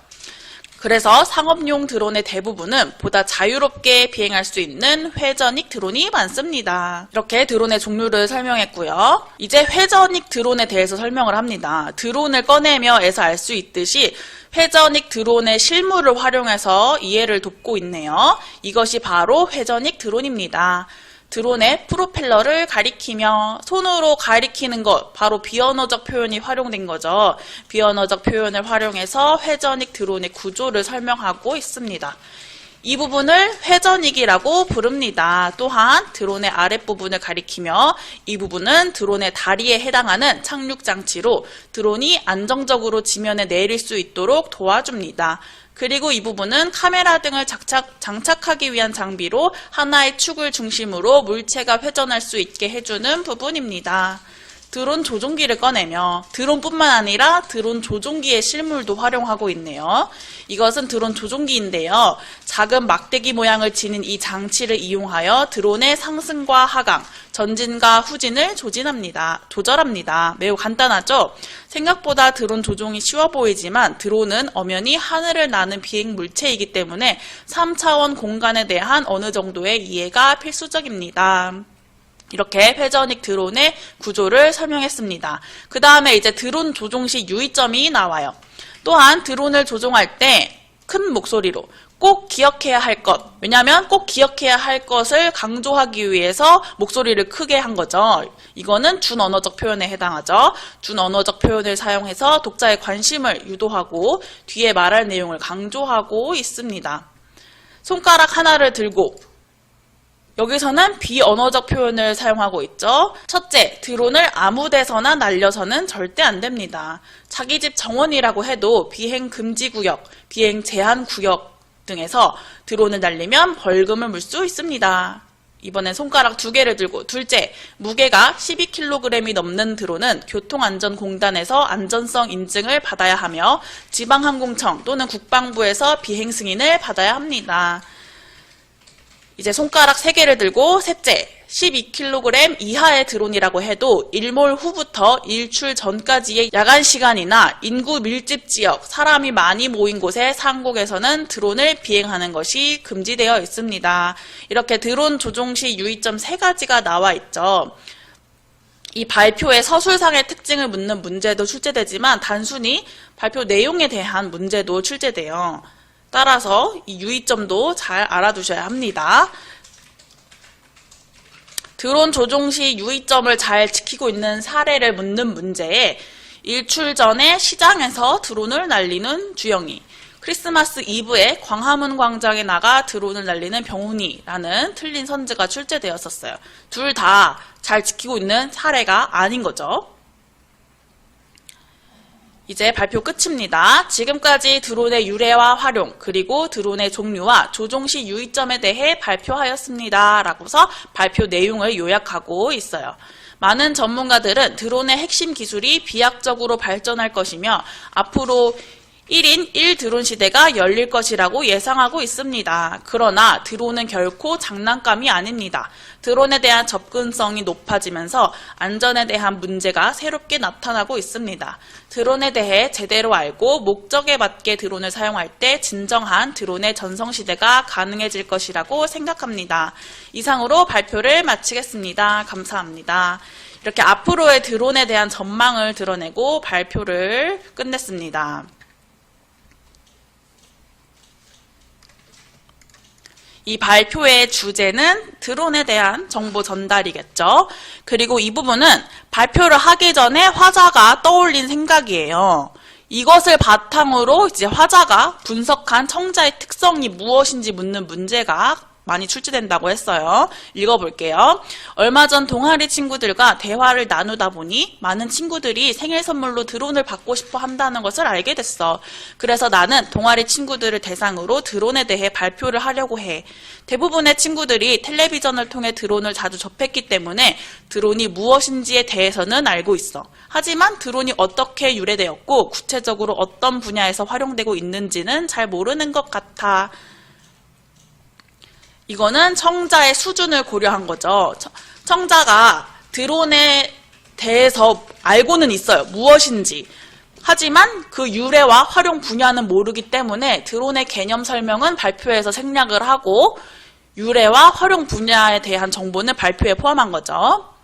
그래서 상업용 드론의 대부분은 보다 자유롭게 비행할 수 있는 회전익 드론이 많습니다. 이렇게 드론의 종류를 설명했고요. 이제 회전익 드론에 대해서 설명을 합니다. 드론을 꺼내며에서 알 수 있듯이 회전익 드론의 실물을 활용해서 이해를 돕고 있네요. 이것이 바로 회전익 드론입니다. 드론의 프로펠러를 가리키며 손으로 가리키는 것, 바로 비언어적 표현이 활용된 거죠. 비언어적 표현을 활용해서 회전익 드론의 구조를 설명하고 있습니다. 이 부분을 회전익이라고 부릅니다. 또한 드론의 아랫부분을 가리키며 이 부분은 드론의 다리에 해당하는 착륙 장치로 드론이 안정적으로 지면에 내릴 수 있도록 도와줍니다. 그리고 이 부분은 카메라 등을 장착하기 위한 장비로 하나의 축을 중심으로 물체가 회전할 수 있게 해주는 부분입니다. 드론 조종기를 꺼내며 드론뿐만 아니라 드론 조종기의 실물도 활용하고 있네요. 이것은 드론 조종기인데요. 작은 막대기 모양을 지닌 이 장치를 이용하여 드론의 상승과 하강, 전진과 후진을 조절합니다. 매우 간단하죠? 생각보다 드론 조종이 쉬워 보이지만 드론은 엄연히 하늘을 나는 비행 물체이기 때문에 3차원 공간에 대한 어느 정도의 이해가 필수적입니다. 이렇게 회전익 드론의 구조를 설명했습니다. 그 다음에 이제 드론 조종 시 유의점이 나와요. 또한 드론을 조종할 때 큰 목소리로 꼭 기억해야 할 것. 왜냐하면 꼭 기억해야 할 것을 강조하기 위해서 목소리를 크게 한 거죠. 이거는 준언어적 표현에 해당하죠. 준언어적 표현을 사용해서 독자의 관심을 유도하고 뒤에 말할 내용을 강조하고 있습니다. 손가락 하나를 들고 여기서는 비언어적 표현을 사용하고 있죠. 첫째, 드론을 아무 데서나 날려서는 절대 안 됩니다. 자기 집 정원이라고 해도 비행 금지 구역, 비행 제한 구역 등에서 드론을 날리면 벌금을 물 수 있습니다. 이번엔 손가락 2개를 들고 둘째, 무게가 12kg이 넘는 드론은 교통안전공단에서 안전성 인증을 받아야 하며 지방항공청 또는 국방부에서 비행 승인을 받아야 합니다. 이제 손가락 3개를 들고 셋째, 12kg 이하의 드론이라고 해도 일몰 후부터 일출 전까지의 야간 시간이나 인구 밀집 지역, 사람이 많이 모인 곳의 상공에서는 드론을 비행하는 것이 금지되어 있습니다. 이렇게 드론 조종 시 유의점 3가지가 나와 있죠. 이 발표의 서술상의 특징을 묻는 문제도 출제되지만 단순히 발표 내용에 대한 문제도 출제돼요. 따라서 이 유의점도 잘 알아두셔야 합니다. 드론 조종 시 유의점을 잘 지키고 있는 사례를 묻는 문제에 일출 전에 시장에서 드론을 날리는 주영이, 크리스마스 이브에 광화문 광장에 나가 드론을 날리는 병훈이라는 틀린 선지가 출제되었었어요. 둘 다 잘 지키고 있는 사례가 아닌 거죠. 이제 발표 끝입니다. 지금까지 드론의 유래와 활용, 그리고 드론의 종류와 조종 시 유의점에 대해 발표하였습니다. 라고서 발표 내용을 요약하고 있어요. 많은 전문가들은 드론의 핵심 기술이 비약적으로 발전할 것이며 앞으로 1인 1드론 시대가 열릴 것이라고 예상하고 있습니다. 그러나 드론은 결코 장난감이 아닙니다. 드론에 대한 접근성이 높아지면서 안전에 대한 문제가 새롭게 나타나고 있습니다. 드론에 대해 제대로 알고 목적에 맞게 드론을 사용할 때 진정한 드론의 전성시대가 가능해질 것이라고 생각합니다. 이상으로 발표를 마치겠습니다. 감사합니다. 이렇게 앞으로의 드론에 대한 전망을 드러내고 발표를 끝냈습니다. 이 발표의 주제는 드론에 대한 정보 전달이겠죠. 그리고 이 부분은 발표를 하기 전에 화자가 떠올린 생각이에요. 이것을 바탕으로 이제 화자가 분석한 청자의 특성이 무엇인지 묻는 문제가 많이 출제된다고 했어요. 읽어볼게요. 얼마 전 동아리 친구들과 대화를 나누다 보니 많은 친구들이 생일 선물로 드론을 받고 싶어 한다는 것을 알게 됐어. 그래서 나는 동아리 친구들을 대상으로 드론에 대해 발표를 하려고 해. 대부분의 친구들이 텔레비전을 통해 드론을 자주 접했기 때문에 드론이 무엇인지에 대해서는 알고 있어. 하지만 드론이 어떻게 유래되었고 구체적으로 어떤 분야에서 활용되고 있는지는 잘 모르는 것 같아. 이거는 청자의 수준을 고려한 거죠. 청자가 드론에 대해서 알고는 있어요. 무엇인지. 하지만 그 유래와 활용 분야는 모르기 때문에 드론의 개념 설명은 발표에서 생략을 하고 유래와 활용 분야에 대한 정보는 발표에 포함한 거죠.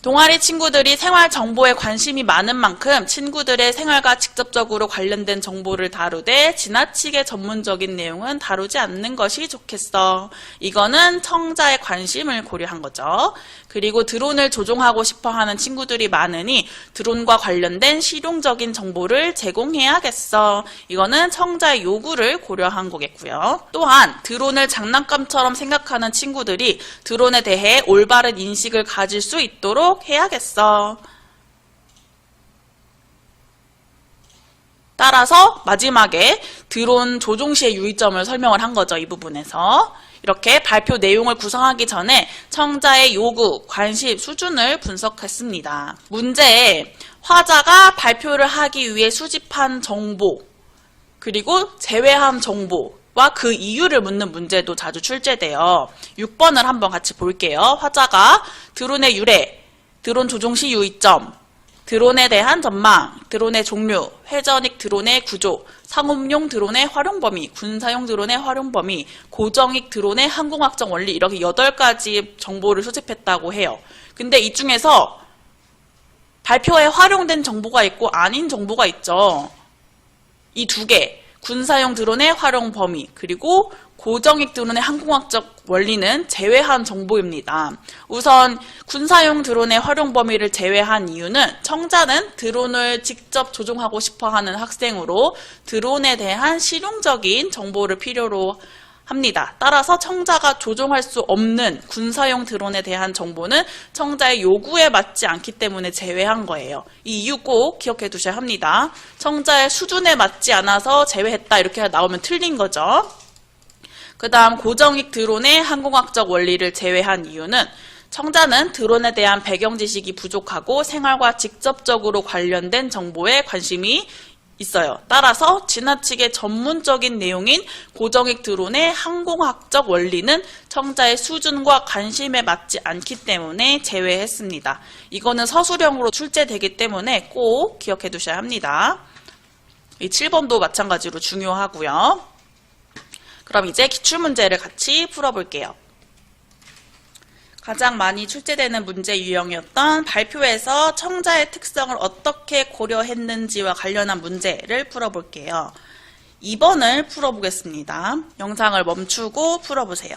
동아리 친구들이 생활 정보에 관심이 많은 만큼 친구들의 생활과 직접적으로 관련된 정보를 다루되 지나치게 전문적인 내용은 다루지 않는 것이 좋겠어. 이거는 청자의 관심을 고려한 거죠. 그리고 드론을 조종하고 싶어하는 친구들이 많으니 드론과 관련된 실용적인 정보를 제공해야겠어. 이거는 청자의 요구를 고려한 거겠고요. 또한 드론을 장난감처럼 생각하는 친구들이 드론에 대해 올바른 인식을 가질 수 있도록 해야겠어. 따라서 마지막에 드론 조종 시의 유의점을 설명을 한 거죠. 이 부분에서. 이렇게 발표 내용을 구성하기 전에 청자의 요구, 관심, 수준을 분석했습니다. 문제에 화자가 발표를 하기 위해 수집한 정보, 그리고 제외한 정보와 그 이유를 묻는 문제도 자주 출제돼요. 6번을 한번 같이 볼게요. 화자가 드론의 유래, 드론 조종 시 유의점, 드론에 대한 전망, 드론의 종류, 회전익 드론의 구조, 상업용 드론의 활용 범위, 군사용 드론의 활용 범위, 고정익 드론의 항공학적 원리 이렇게 8가지 정보를 수집했다고 해요. 근데 이 중에서 발표에 활용된 정보가 있고 아닌 정보가 있죠. 이 2개, 군사용 드론의 활용 범위, 그리고 고정익 드론의 항공학적 원리는 제외한 정보입니다. 우선 군사용 드론의 활용 범위를 제외한 이유는 청자는 드론을 직접 조종하고 싶어하는 학생으로 드론에 대한 실용적인 정보를 필요로 합니다. 따라서 청자가 조종할 수 없는 군사용 드론에 대한 정보는 청자의 요구에 맞지 않기 때문에 제외한 거예요. 이 이유 꼭 기억해 두셔야 합니다. 청자의 수준에 맞지 않아서 제외했다 이렇게 나오면 틀린 거죠. 그 다음 고정익 드론의 항공학적 원리를 제외한 이유는 청자는 드론에 대한 배경 지식이 부족하고 생활과 직접적으로 관련된 정보에 관심이 있어요. 따라서 지나치게 전문적인 내용인 고정익 드론의 항공학적 원리는 청자의 수준과 관심에 맞지 않기 때문에 제외했습니다. 이거는 서술형으로 출제되기 때문에 꼭 기억해 두셔야 합니다. 이 7번도 마찬가지로 중요하고요. 그럼 이제 기출문제를 같이 풀어볼게요. 가장 많이 출제되는 문제 유형이었던 발표에서 청자의 특성을 어떻게 고려했는지와 관련한 문제를 풀어볼게요. 2번을 풀어보겠습니다. 영상을 멈추고 풀어보세요.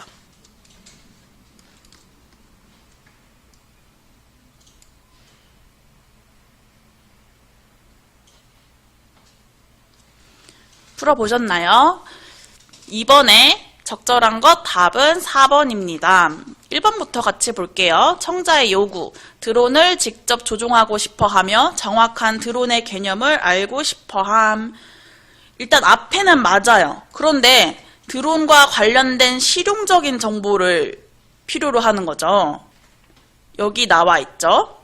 풀어보셨나요? 2번에 적절한 것 답은 4번입니다. 1번부터 같이 볼게요. 청자의 요구, 드론을 직접 조종하고 싶어하며 정확한 드론의 개념을 알고 싶어함. 일단 앞에는 맞아요. 그런데 드론과 관련된 실용적인 정보를 필요로 하는 거죠. 여기 나와 있죠.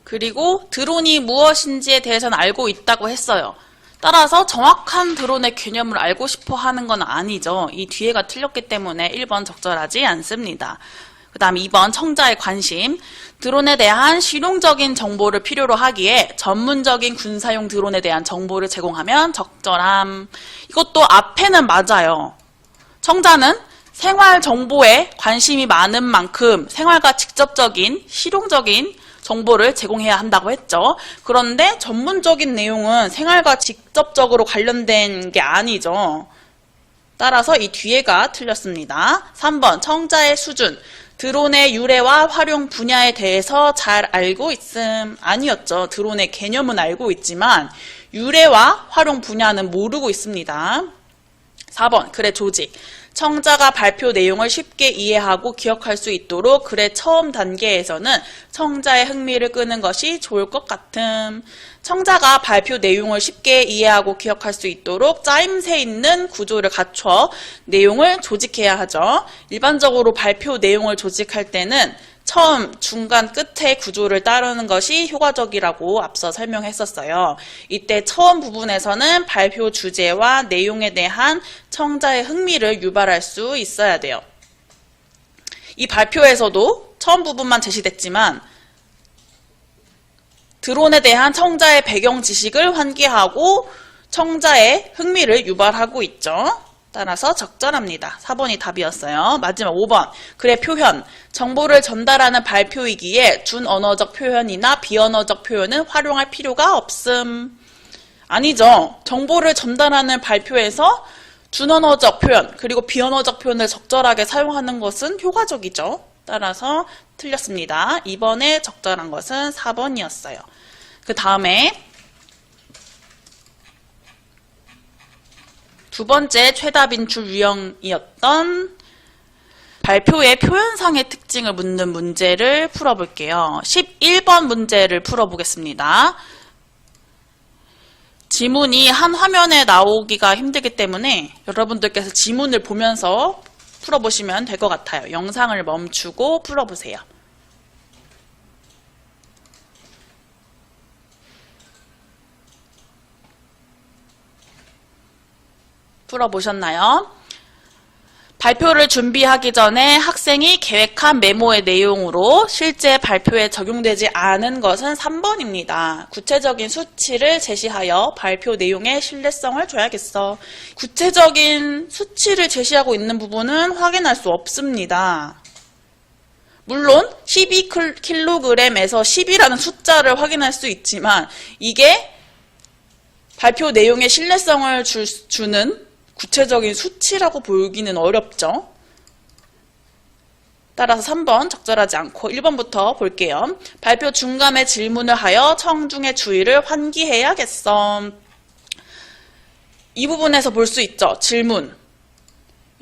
그리고 드론이 무엇인지에 대해서는 알고 있다고 했어요. 따라서 정확한 드론의 개념을 알고 싶어 하는 건 아니죠. 이 뒤에가 틀렸기 때문에 1번 적절하지 않습니다. 그 다음 2번 청자의 관심. 드론에 대한 실용적인 정보를 필요로 하기에 전문적인 군사용 드론에 대한 정보를 제공하면 적절함. 이것도 앞에는 맞아요. 청자는 생활 정보에 관심이 많은 만큼 생활과 직접적인 실용적인 정보를 제공해야 한다고 했죠. 그런데 전문적인 내용은 생활과 직접적으로 관련된 게 아니죠. 따라서 이 뒤에가 틀렸습니다. 3번 청자의 수준. 드론의 유래와 활용 분야에 대해서 잘 알고 있음. 아니었죠. 드론의 개념은 알고 있지만 유래와 활용 분야는 모르고 있습니다. 4번 글의 조직. 청자가 발표 내용을 쉽게 이해하고 기억할 수 있도록 글의 처음 단계에서는 청자의 흥미를 끄는 것이 좋을 것 같음. 청자가 발표 내용을 쉽게 이해하고 기억할 수 있도록 짜임새 있는 구조를 갖춰 내용을 조직해야 하죠. 일반적으로 발표 내용을 조직할 때는 처음, 중간, 끝의 구조를 따르는 것이 효과적이라고 앞서 설명했었어요. 이때 처음 부분에서는 발표 주제와 내용에 대한 청자의 흥미를 유발할 수 있어야 돼요. 이 발표에서도 처음 부분만 제시됐지만 드론에 대한 청자의 배경 지식을 환기하고 청자의 흥미를 유발하고 있죠. 따라서 적절합니다. 4번이 답이었어요. 마지막 5번. 글의 표현. 정보를 전달하는 발표이기에 준언어적 표현이나 비언어적 표현은 활용할 필요가 없음. 아니죠. 정보를 전달하는 발표에서 준언어적 표현 그리고 비언어적 표현을 적절하게 사용하는 것은 효과적이죠. 따라서 틀렸습니다. 2번에 적절한 것은 4번이었어요. 그 다음에 두 번째 최다 빈출 유형이었던 발표의 표현상의 특징을 묻는 문제를 풀어볼게요. 11번 문제를 풀어보겠습니다. 지문이 한 화면에 나오기가 힘들기 때문에 여러분들께서 지문을 보면서 풀어보시면 될 것 같아요. 영상을 멈추고 풀어보세요. 풀어보셨나요? 발표를 준비하기 전에 학생이 계획한 메모의 내용으로 실제 발표에 적용되지 않은 것은 3번입니다. 구체적인 수치를 제시하여 발표 내용의 신뢰성을 줘야겠어. 구체적인 수치를 제시하고 있는 부분은 확인할 수 없습니다. 물론 12kg에서 10이라는 숫자를 확인할 수 있지만 이게 발표 내용에 신뢰성을 주는 구체적인 수치라고 보기는 어렵죠. 따라서 3번 적절하지 않고 1번부터 볼게요. 발표 중간에 질문을 하여 청중의 주의를 환기해야겠어. 이 부분에서 볼 수 있죠. 질문.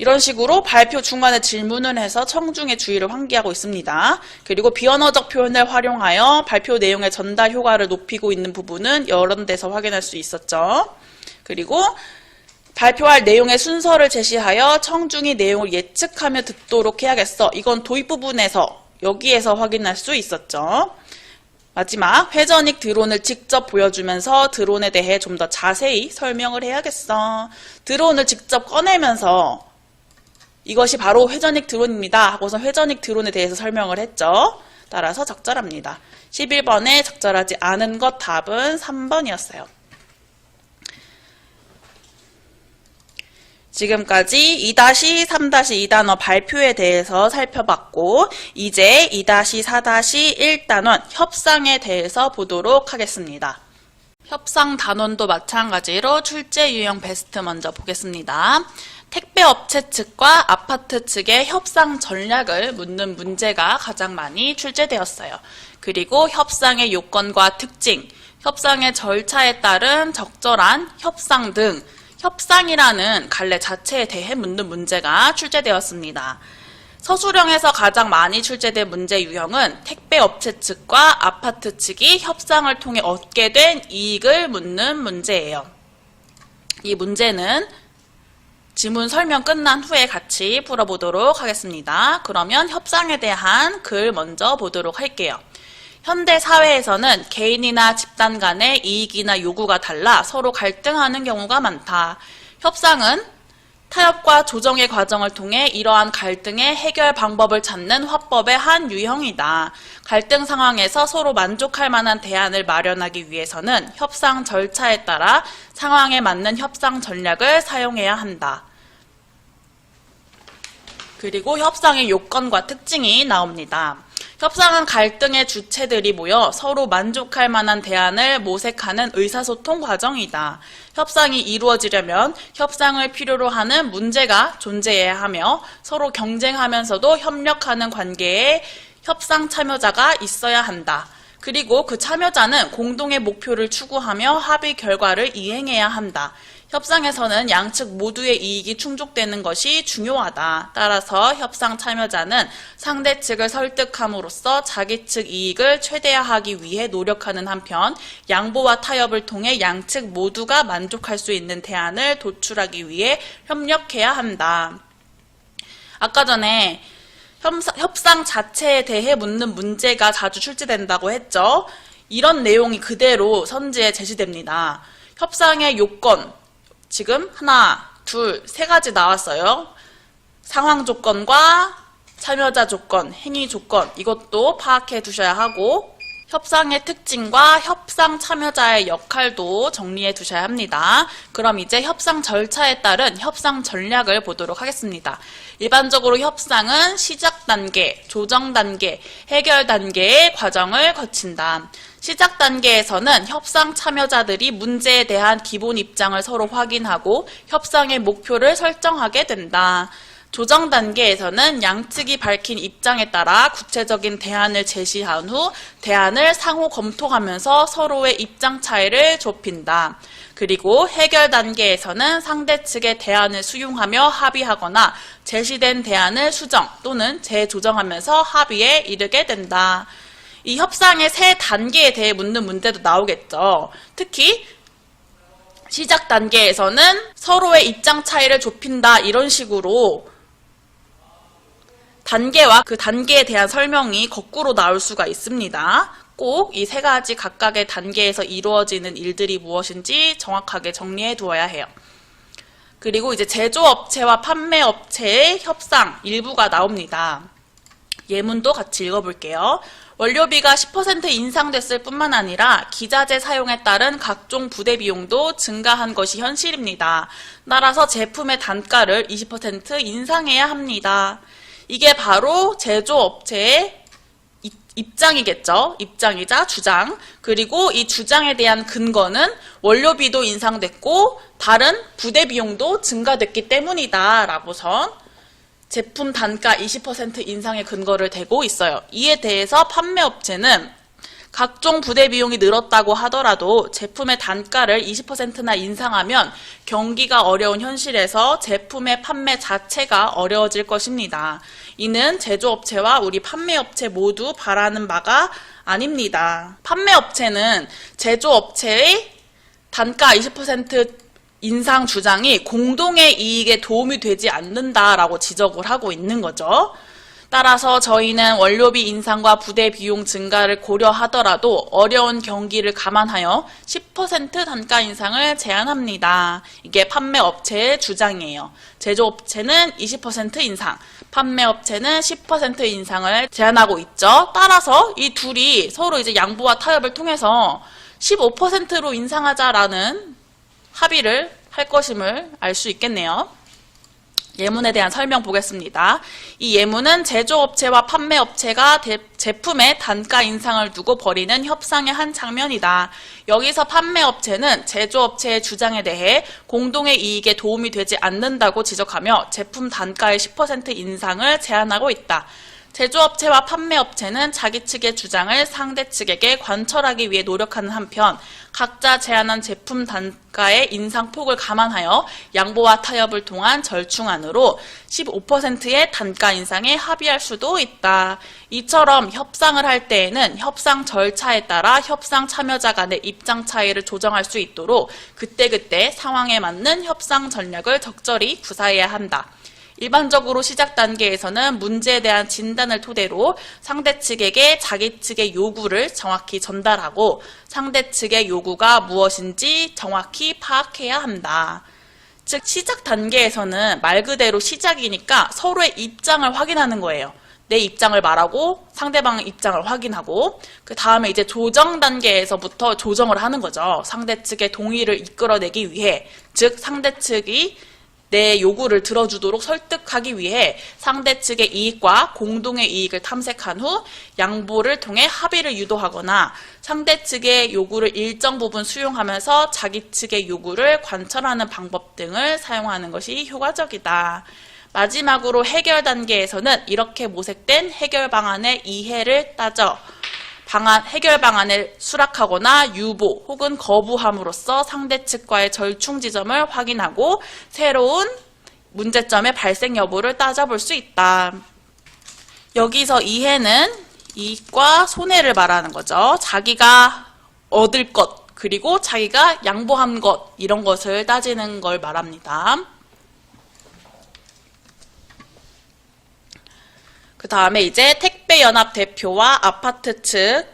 이런 식으로 발표 중간에 질문을 해서 청중의 주의를 환기하고 있습니다. 그리고 비언어적 표현을 활용하여 발표 내용의 전달 효과를 높이고 있는 부분은 여러 데서 확인할 수 있었죠. 그리고 발표할 내용의 순서를 제시하여 청중이 내용을 예측하며 듣도록 해야겠어. 이건 도입 부분에서 여기에서 확인할 수 있었죠. 마지막 회전익 드론을 직접 보여주면서 드론에 대해 좀 더 자세히 설명을 해야겠어. 드론을 직접 꺼내면서 이것이 바로 회전익 드론입니다 하고서 회전익 드론에 대해서 설명을 했죠. 따라서 적절합니다. 11번에 적절하지 않은 것 답은 3번이었어요. 지금까지 2-3-2단원 발표에 대해서 살펴봤고 이제 2-4-1단원 협상에 대해서 보도록 하겠습니다. 협상 단원도 마찬가지로 출제 유형 베스트 먼저 보겠습니다. 택배업체 측과 아파트 측의 협상 전략을 묻는 문제가 가장 많이 출제되었어요. 그리고 협상의 요건과 특징, 협상의 절차에 따른 적절한 협상 등 협상이라는 갈래 자체에 대해 묻는 문제가 출제되었습니다. 서술형에서 가장 많이 출제된 문제 유형은 택배업체 측과 아파트 측이 협상을 통해 얻게 된 이익을 묻는 문제예요. 이 문제는 지문 설명 끝난 후에 같이 풀어보도록 하겠습니다. 그러면 협상에 대한 글 먼저 보도록 할게요. 현대 사회에서는 개인이나 집단 간의 이익이나 요구가 달라 서로 갈등하는 경우가 많다. 협상은 타협과 조정의 과정을 통해 이러한 갈등의 해결 방법을 찾는 화법의 한 유형이다. 갈등 상황에서 서로 만족할 만한 대안을 마련하기 위해서는 협상 절차에 따라 상황에 맞는 협상 전략을 사용해야 한다. 그리고 협상의 요건과 특징이 나옵니다. 협상은 갈등의 주체들이 모여 서로 만족할 만한 대안을 모색하는 의사소통 과정이다. 협상이 이루어지려면 협상을 필요로 하는 문제가 존재해야 하며 서로 경쟁하면서도 협력하는 관계에 협상 참여자가 있어야 한다. 그리고 그 참여자는 공동의 목표를 추구하며 합의 결과를 이행해야 한다. 협상에서는 양측 모두의 이익이 충족되는 것이 중요하다. 따라서 협상 참여자는 상대 측을 설득함으로써 자기 측 이익을 최대화하기 위해 노력하는 한편 양보와 타협을 통해 양측 모두가 만족할 수 있는 대안을 도출하기 위해 협력해야 한다. 아까 전에 협상 자체에 대해 묻는 문제가 자주 출제된다고 했죠. 이런 내용이 그대로 선지에 제시됩니다. 협상의 요건, 지금 하나, 둘, 세 가지 나왔어요. 상황 조건과 참여자 조건, 행위 조건 이것도 파악해 두셔야 하고 협상의 특징과 협상 참여자의 역할도 정리해 두셔야 합니다. 그럼 이제 협상 절차에 따른 협상 전략을 보도록 하겠습니다. 일반적으로 협상은 시작 단계, 조정 단계, 해결 단계의 과정을 거친다. 시작 단계에서는 협상 참여자들이 문제에 대한 기본 입장을 서로 확인하고 협상의 목표를 설정하게 된다. 조정 단계에서는 양측이 밝힌 입장에 따라 구체적인 대안을 제시한 후 대안을 상호 검토하면서 서로의 입장 차이를 좁힌다. 그리고 해결 단계에서는 상대 측의 대안을 수용하며 합의하거나 제시된 대안을 수정 또는 재조정하면서 합의에 이르게 된다. 이 협상의 세 단계에 대해 묻는 문제도 나오겠죠. 특히 시작 단계에서는 서로의 입장 차이를 좁힌다 이런 식으로 단계와 그 단계에 대한 설명이 거꾸로 나올 수가 있습니다. 꼭 이 세 가지 각각의 단계에서 이루어지는 일들이 무엇인지 정확하게 정리해 두어야 해요. 그리고 이제 제조업체와 판매업체의 협상 일부가 나옵니다. 예문도 같이 읽어볼게요. 원료비가 10% 인상됐을 뿐만 아니라 기자재 사용에 따른 각종 부대 비용도 증가한 것이 현실입니다. 따라서 제품의 단가를 20% 인상해야 합니다. 이게 바로 제조업체의 입장이겠죠. 입장이자 주장. 그리고 이 주장에 대한 근거는 원료비도 인상됐고 다른 부대 비용도 증가됐기 때문이다 라고선 제품 단가 20% 인상의 근거를 대고 있어요. 이에 대해서 판매업체는 각종 부대 비용이 늘었다고 하더라도 제품의 단가를 20%나 인상하면 경기가 어려운 현실에서 제품의 판매 자체가 어려워질 것입니다. 이는 제조업체와 우리 판매업체 모두 바라는 바가 아닙니다. 판매업체는 제조업체의 단가 20% 인상 주장이 공동의 이익에 도움이 되지 않는다라고 지적을 하고 있는 거죠. 따라서 저희는 원료비 인상과 부대 비용 증가를 고려하더라도 어려운 경기를 감안하여 10% 단가 인상을 제한합니다. 이게 판매업체의 주장이에요. 제조업체는 20% 인상, 판매업체는 10% 인상을 제한하고 있죠. 따라서 이 둘이 서로 이제 양보와 타협을 통해서 15%로 인상하자라는 합의를 할 것임을 알 수 있겠네요. 예문에 대한 설명 보겠습니다. 이 예문은 제조업체와 판매업체가 제품의 단가 인상을 두고 벌이는 협상의 한 장면이다. 여기서 판매업체는 제조업체의 주장에 대해 공동의 이익에 도움이 되지 않는다고 지적하며 제품 단가의 10% 인상을 제한하고 있다. 제조업체와 판매업체는 자기 측의 주장을 상대 측에게 관철하기 위해 노력하는 한편 각자 제안한 제품 단가의 인상폭을 감안하여 양보와 타협을 통한 절충안으로 15%의 단가 인상에 합의할 수도 있다. 이처럼 협상을 할 때에는 협상 절차에 따라 협상 참여자 간의 입장 차이를 조정할 수 있도록 그때그때 상황에 맞는 협상 전략을 적절히 구사해야 한다. 일반적으로 시작 단계에서는 문제에 대한 진단을 토대로 상대 측에게 자기 측의 요구를 정확히 전달하고 상대 측의 요구가 무엇인지 정확히 파악해야 한다. 즉 시작 단계에서는 말 그대로 시작이니까 서로의 입장을 확인하는 거예요. 내 입장을 말하고 상대방의 입장을 확인하고 그 다음에 이제 조정 단계에서부터 조정을 하는 거죠. 상대 측의 동의를 이끌어내기 위해, 즉 상대 측이 내 요구를 들어주도록 설득하기 위해 상대 측의 이익과 공동의 이익을 탐색한 후 양보를 통해 합의를 유도하거나 상대 측의 요구를 일정 부분 수용하면서 자기 측의 요구를 관철하는 방법 등을 사용하는 것이 효과적이다. 마지막으로 해결 단계에서는 이렇게 모색된 해결 방안의 이해를 따져 해결 방안을 수락하거나 유보 혹은 거부함으로써 상대 측과의 절충 지점을 확인하고 새로운 문제점의 발생 여부를 따져볼 수 있다. 여기서 이해는 이익과 손해를 말하는 거죠. 자기가 얻을 것 그리고 자기가 양보한 것 이런 것을 따지는 걸 말합니다. 그 다음에 이제 택배연합 대표와 아파트 측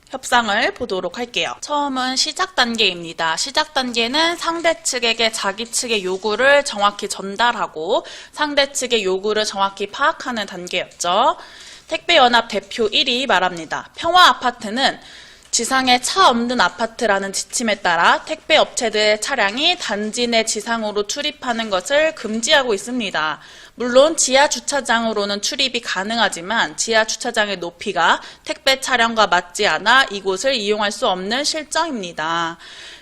협상을 보도록 할게요. 처음은 시작 단계입니다. 시작 단계는 상대 측에게 자기 측의 요구를 정확히 전달하고 상대 측의 요구를 정확히 파악하는 단계였죠. 택배연합 대표 1이 말합니다. 평화아파트는 지상에 차 없는 아파트라는 지침에 따라 택배 업체들의 차량이 단지 내 지상으로 출입하는 것을 금지하고 있습니다. 물론 지하 주차장으로는 출입이 가능하지만 지하 주차장의 높이가 택배 차량과 맞지 않아 이곳을 이용할 수 없는 실정입니다.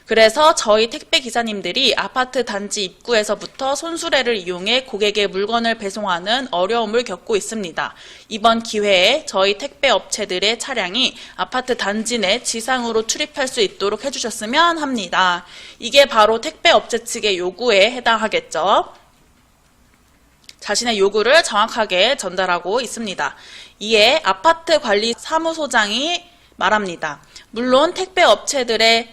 그래서 저희 택배 기사님들이 아파트 단지 입구에서부터 손수레를 이용해 고객의 물건을 배송하는 어려움을 겪고 있습니다. 이번 기회에 저희 택배 업체들의 차량이 아파트 단지 내 지상으로 출입할 수 있도록 해주셨으면 합니다. 이게 바로 택배 업체 측의 요구에 해당하겠죠. 자신의 요구를 정확하게 전달하고 있습니다. 이에 아파트 관리 사무소장이 말합니다. 물론 택배 업체들과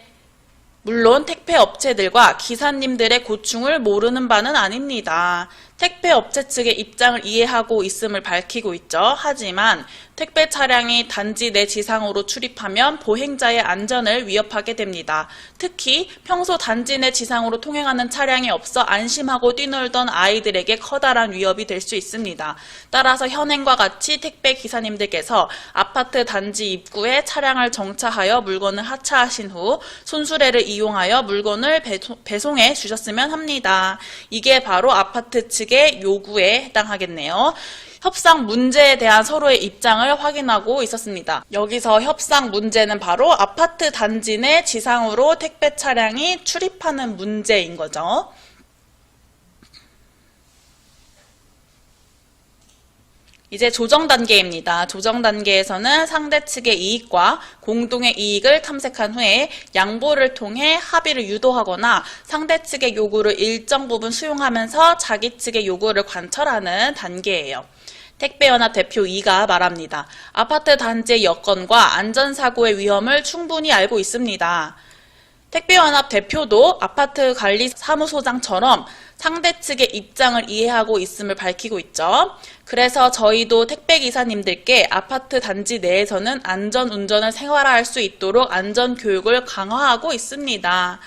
기사님들의 고충을 모르는 바는 아닙니다. 택배 업체 측의 입장을 이해하고 있음을 밝히고 있죠. 하지만 택배 차량이 단지 내 지상으로 출입하면 보행자의 안전을 위협하게 됩니다. 특히 평소 단지 내 지상으로 통행하는 차량이 없어 안심하고 뛰놀던 아이들에게 커다란 위협이 될 수 있습니다. 따라서 현행과 같이 택배 기사님들께서 아파트 단지 입구에 차량을 정차하여 물건을 하차하신 후 손수레를 이용하여 물건을 배송해 주셨으면 합니다. 이게 바로 아파트 측의 요구에 해당하겠네요. 협상 문제에 대한 서로의 입장을 확인하고 있었습니다. 여기서 협상 문제는 바로 아파트 단지 내 지상으로 택배 차량이 출입하는 문제인 거죠. 이제 조정 단계입니다. 조정 단계에서는 상대 측의 이익과 공동의 이익을 탐색한 후에 양보를 통해 합의를 유도하거나 상대 측의 요구를 일정 부분 수용하면서 자기 측의 요구를 관철하는 단계예요. 택배연합 대표 2가 말합니다. 아파트 단지의 여건과 안전사고의 위험을 충분히 알고 있습니다. 택배연합 대표도 아파트 관리 사무소장처럼 상대 측의 입장을 이해하고 있음을 밝히고 있죠. 그래서 저희도 택배기사님들께 아파트 단지 내에서는 안전운전을 생활화할 수 있도록 안전교육을 강화하고 있습니다.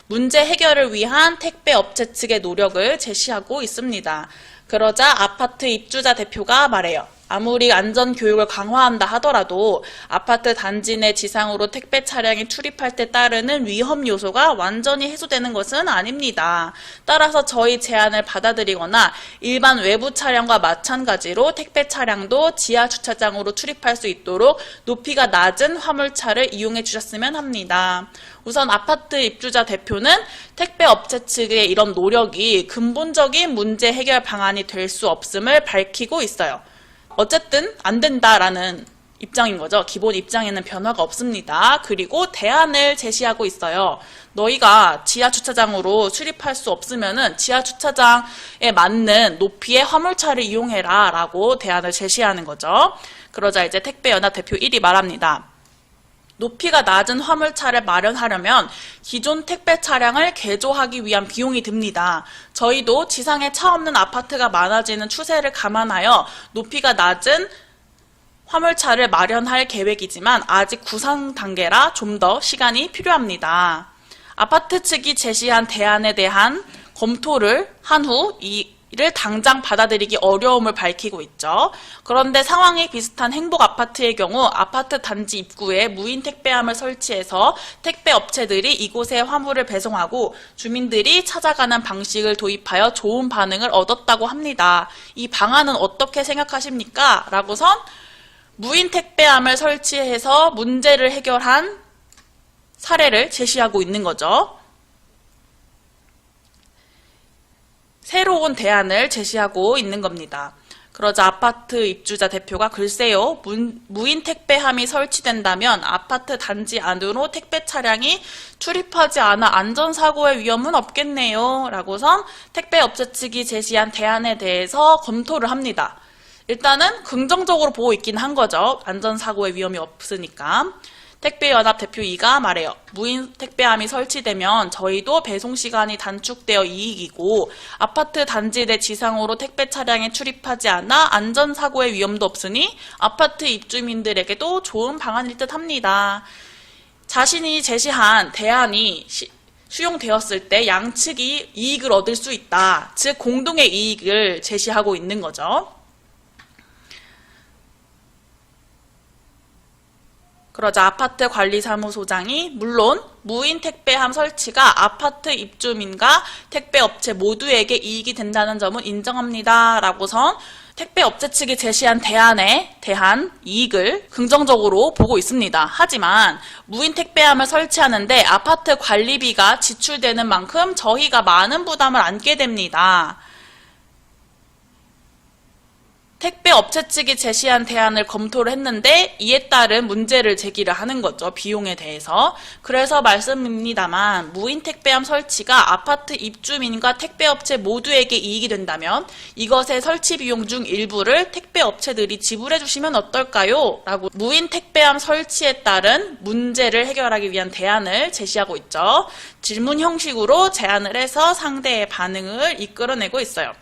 문제 해결을 위한 택배업체 측의 노력을 제시하고 있습니다. 그러자 아파트 입주자 대표가 말해요. 아무리 안전교육을 강화한다 하더라도 아파트 단지 내 지상으로 택배 차량이 출입할 때 따르는 위험 요소가 완전히 해소되는 것은 아닙니다. 따라서 저희 제안을 받아들이거나 일반 외부 차량과 마찬가지로 택배 차량도 지하 주차장으로 출입할 수 있도록 높이가 낮은 화물차를 이용해 주셨으면 합니다. 우선 아파트 입주자 대표는 택배 업체 측의 이런 노력이 근본적인 문제 해결 방안이 될 수 없음을 밝히고 있어요. 어쨌든 안 된다라는 입장인 거죠. 기본 입장에는 변화가 없습니다. 그리고 대안을 제시하고 있어요. 너희가 지하 주차장으로 출입할 수 없으면은 지하 주차장에 맞는 높이의 화물차를 이용해라 라고 대안을 제시하는 거죠. 그러자 이제 택배연합 대표 1이 말합니다. 높이가 낮은 화물차를 마련하려면 기존 택배 차량을 개조하기 위한 비용이 듭니다. 저희도 지상에 차 없는 아파트가 많아지는 추세를 감안하여 높이가 낮은 화물차를 마련할 계획이지만 아직 구상 단계라 좀 더 시간이 필요합니다. 아파트 측이 제시한 대안에 대한 검토를 한 후 이를 당장 받아들이기 어려움을 밝히고 있죠. 그런데 상황이 비슷한 행복아파트의 경우 아파트 단지 입구에 무인 택배함을 설치해서 택배 업체들이 이곳에 화물을 배송하고 주민들이 찾아가는 방식을 도입하여 좋은 반응을 얻었다고 합니다. 이 방안은 어떻게 생각하십니까? 라고선 무인 택배함을 설치해서 문제를 해결한 사례를 제시하고 있는 거죠. 새로운 대안을 제시하고 있는 겁니다. 그러자 아파트 입주자 대표가 글쎄요, 무인 택배함이 설치된다면 아파트 단지 안으로 택배 차량이 출입하지 않아 안전사고의 위험은 없겠네요. 라고선 택배업체 측이 제시한 대안에 대해서 검토를 합니다. 일단은 긍정적으로 보고 있긴 한 거죠. 안전사고의 위험이 없으니까. 택배연합 대표 2가 말해요. 무인 택배함이 설치되면 저희도 배송시간이 단축되어 이익이고 아파트 단지 내 지상으로 택배 차량에 출입하지 않아 안전사고의 위험도 없으니 아파트 입주민들에게도 좋은 방안일 듯 합니다. 자신이 제시한 대안이 수용되었을 때 양측이 이익을 얻을 수 있다. 즉 공동의 이익을 제시하고 있는 거죠. 그러자 아파트 관리사무소장이 물론 무인 택배함 설치가 아파트 입주민과 택배업체 모두에게 이익이 된다는 점은 인정합니다. 라고선 택배업체 측이 제시한 대안에 대한 이익을 긍정적으로 보고 있습니다. 하지만 무인 택배함을 설치하는데 아파트 관리비가 지출되는 만큼 저희가 많은 부담을 안게 됩니다. 택배 업체 측이 제시한 대안을 검토를 했는데 이에 따른 문제를 제기를 하는 거죠. 비용에 대해서. 그래서 말씀입니다만 무인 택배함 설치가 아파트 입주민과 택배 업체 모두에게 이익이 된다면 이것의 설치 비용 중 일부를 택배 업체들이 지불해 주시면 어떨까요? 라고 무인 택배함 설치에 따른 문제를 해결하기 위한 대안을 제시하고 있죠. 질문 형식으로 제안을 해서 상대의 반응을 이끌어내고 있어요.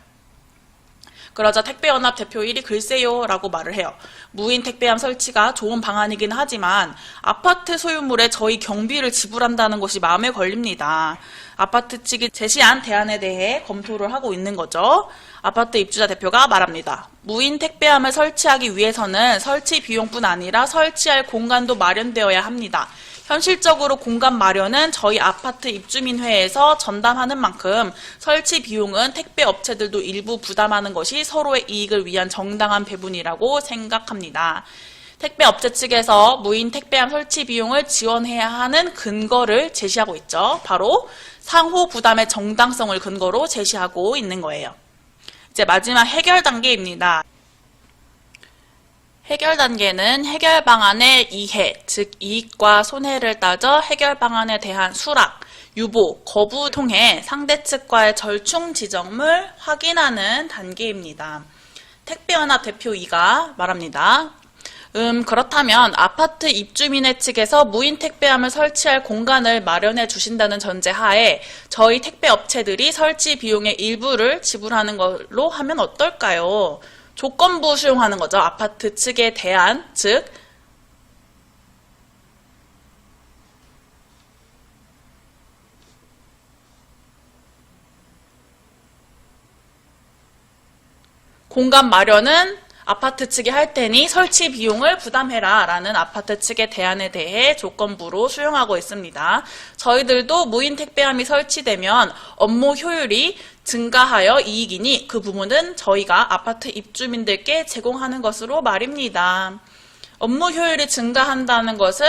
그러자 택배연합 대표 1이 글쎄요 라고 말을 해요. 무인 택배함 설치가 좋은 방안이긴 하지만 아파트 소유물에 저희 경비를 지불한다는 것이 마음에 걸립니다. 아파트 측이 제시한 대안에 대해 검토를 하고 있는 거죠. 아파트 입주자 대표가 말합니다. 무인 택배함을 설치하기 위해서는 설치 비용뿐 아니라 설치할 공간도 마련되어야 합니다. 현실적으로 공간 마련은 저희 아파트 입주민회에서 전담하는 만큼 설치 비용은 택배 업체들도 일부 부담하는 것이 서로의 이익을 위한 정당한 배분이라고 생각합니다. 택배 업체 측에서 무인 택배함 설치 비용을 지원해야 하는 근거를 제시하고 있죠. 바로 상호 부담의 정당성을 근거로 제시하고 있는 거예요. 이제 마지막 해결 단계입니다. 해결 단계는 해결 방안의 이해, 즉 이익과 손해를 따져 해결 방안에 대한 수락, 유보, 거부 통해 상대 측과의 절충 지점을 확인하는 단계입니다. 택배연합 대표 2가 말합니다. 그렇다면 아파트 입주민회 측에서 무인 택배함을 설치할 공간을 마련해 주신다는 전제하에 저희 택배 업체들이 설치 비용의 일부를 지불하는 걸로 하면 어떨까요? 조건부 수용하는 거죠. 아파트 측에 대한, 즉 공간 마련은 아파트 측이 할 테니 설치 비용을 부담해라 라는 아파트 측의 대안에 대해 조건부로 수용하고 있습니다. 저희들도 무인 택배함이 설치되면 업무 효율이 증가하여 이익이니 그 부분은 저희가 아파트 입주민들께 제공하는 것으로 말입니다. 업무 효율이 증가한다는 것은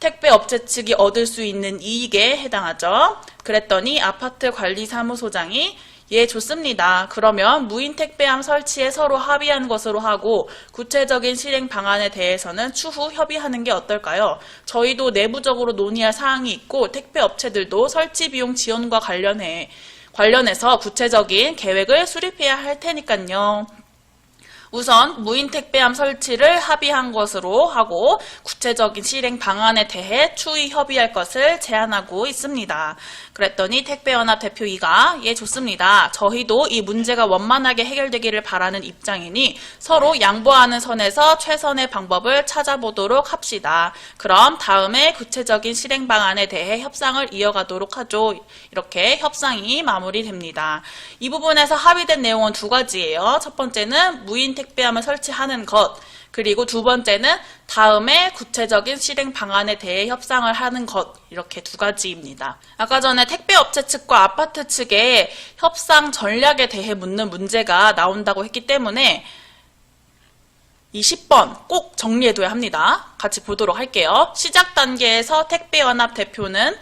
택배 업체 측이 얻을 수 있는 이익에 해당하죠. 그랬더니 아파트 관리사무소장이 예, 좋습니다. 그러면 무인 택배함 설치에 서로 합의한 것으로 하고 구체적인 실행 방안에 대해서는 추후 협의하는 게 어떨까요? 저희도 내부적으로 논의할 사항이 있고 택배 업체들도 설치 비용 지원과 관련해서 구체적인 계획을 수립해야 할 테니까요. 우선 무인 택배함 설치를 합의한 것으로 하고 구체적인 실행 방안에 대해 추후 협의할 것을 제안하고 있습니다. 그랬더니 택배연합 대표 2가 예, 좋습니다. 저희도 이 문제가 원만하게 해결되기를 바라는 입장이니 서로 양보하는 선에서 최선의 방법을 찾아보도록 합시다. 그럼 다음에 구체적인 실행 방안에 대해 협상을 이어가도록 하죠. 이렇게 협상이 마무리됩니다. 이 부분에서 합의된 내용은 두 가지예요. 첫 번째는 무인 택배함을 설치하는 것, 그리고 두 번째는 다음에 구체적인 실행 방안에 대해 협상을 하는 것, 이렇게 두 가지입니다. 아까 전에 택배 업체 측과 아파트 측의 협상 전략에 대해 묻는 문제가 나온다고 했기 때문에 이 10번 꼭 정리해둬야 합니다. 같이 보도록 할게요. 시작 단계에서 택배연합 대표는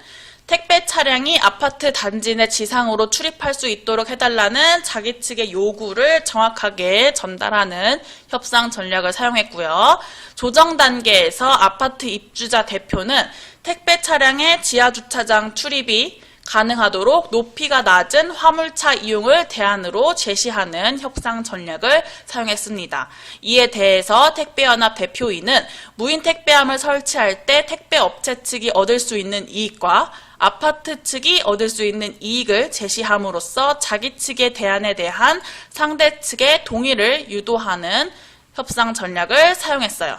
택배 차량이 아파트 단지 내 지상으로 출입할 수 있도록 해달라는 자기 측의 요구를 정확하게 전달하는 협상 전략을 사용했고요. 조정 단계에서 아파트 입주자 대표는 택배 차량의 지하 주차장 출입이 가능하도록 높이가 낮은 화물차 이용을 대안으로 제시하는 협상 전략을 사용했습니다. 이에 대해서 택배연합 대표인은 무인 택배함을 설치할 때 택배 업체 측이 얻을 수 있는 이익과 아파트 측이 얻을 수 있는 이익을 제시함으로써 자기 측의 대안에 대한 상대 측의 동의를 유도하는 협상 전략을 사용했어요.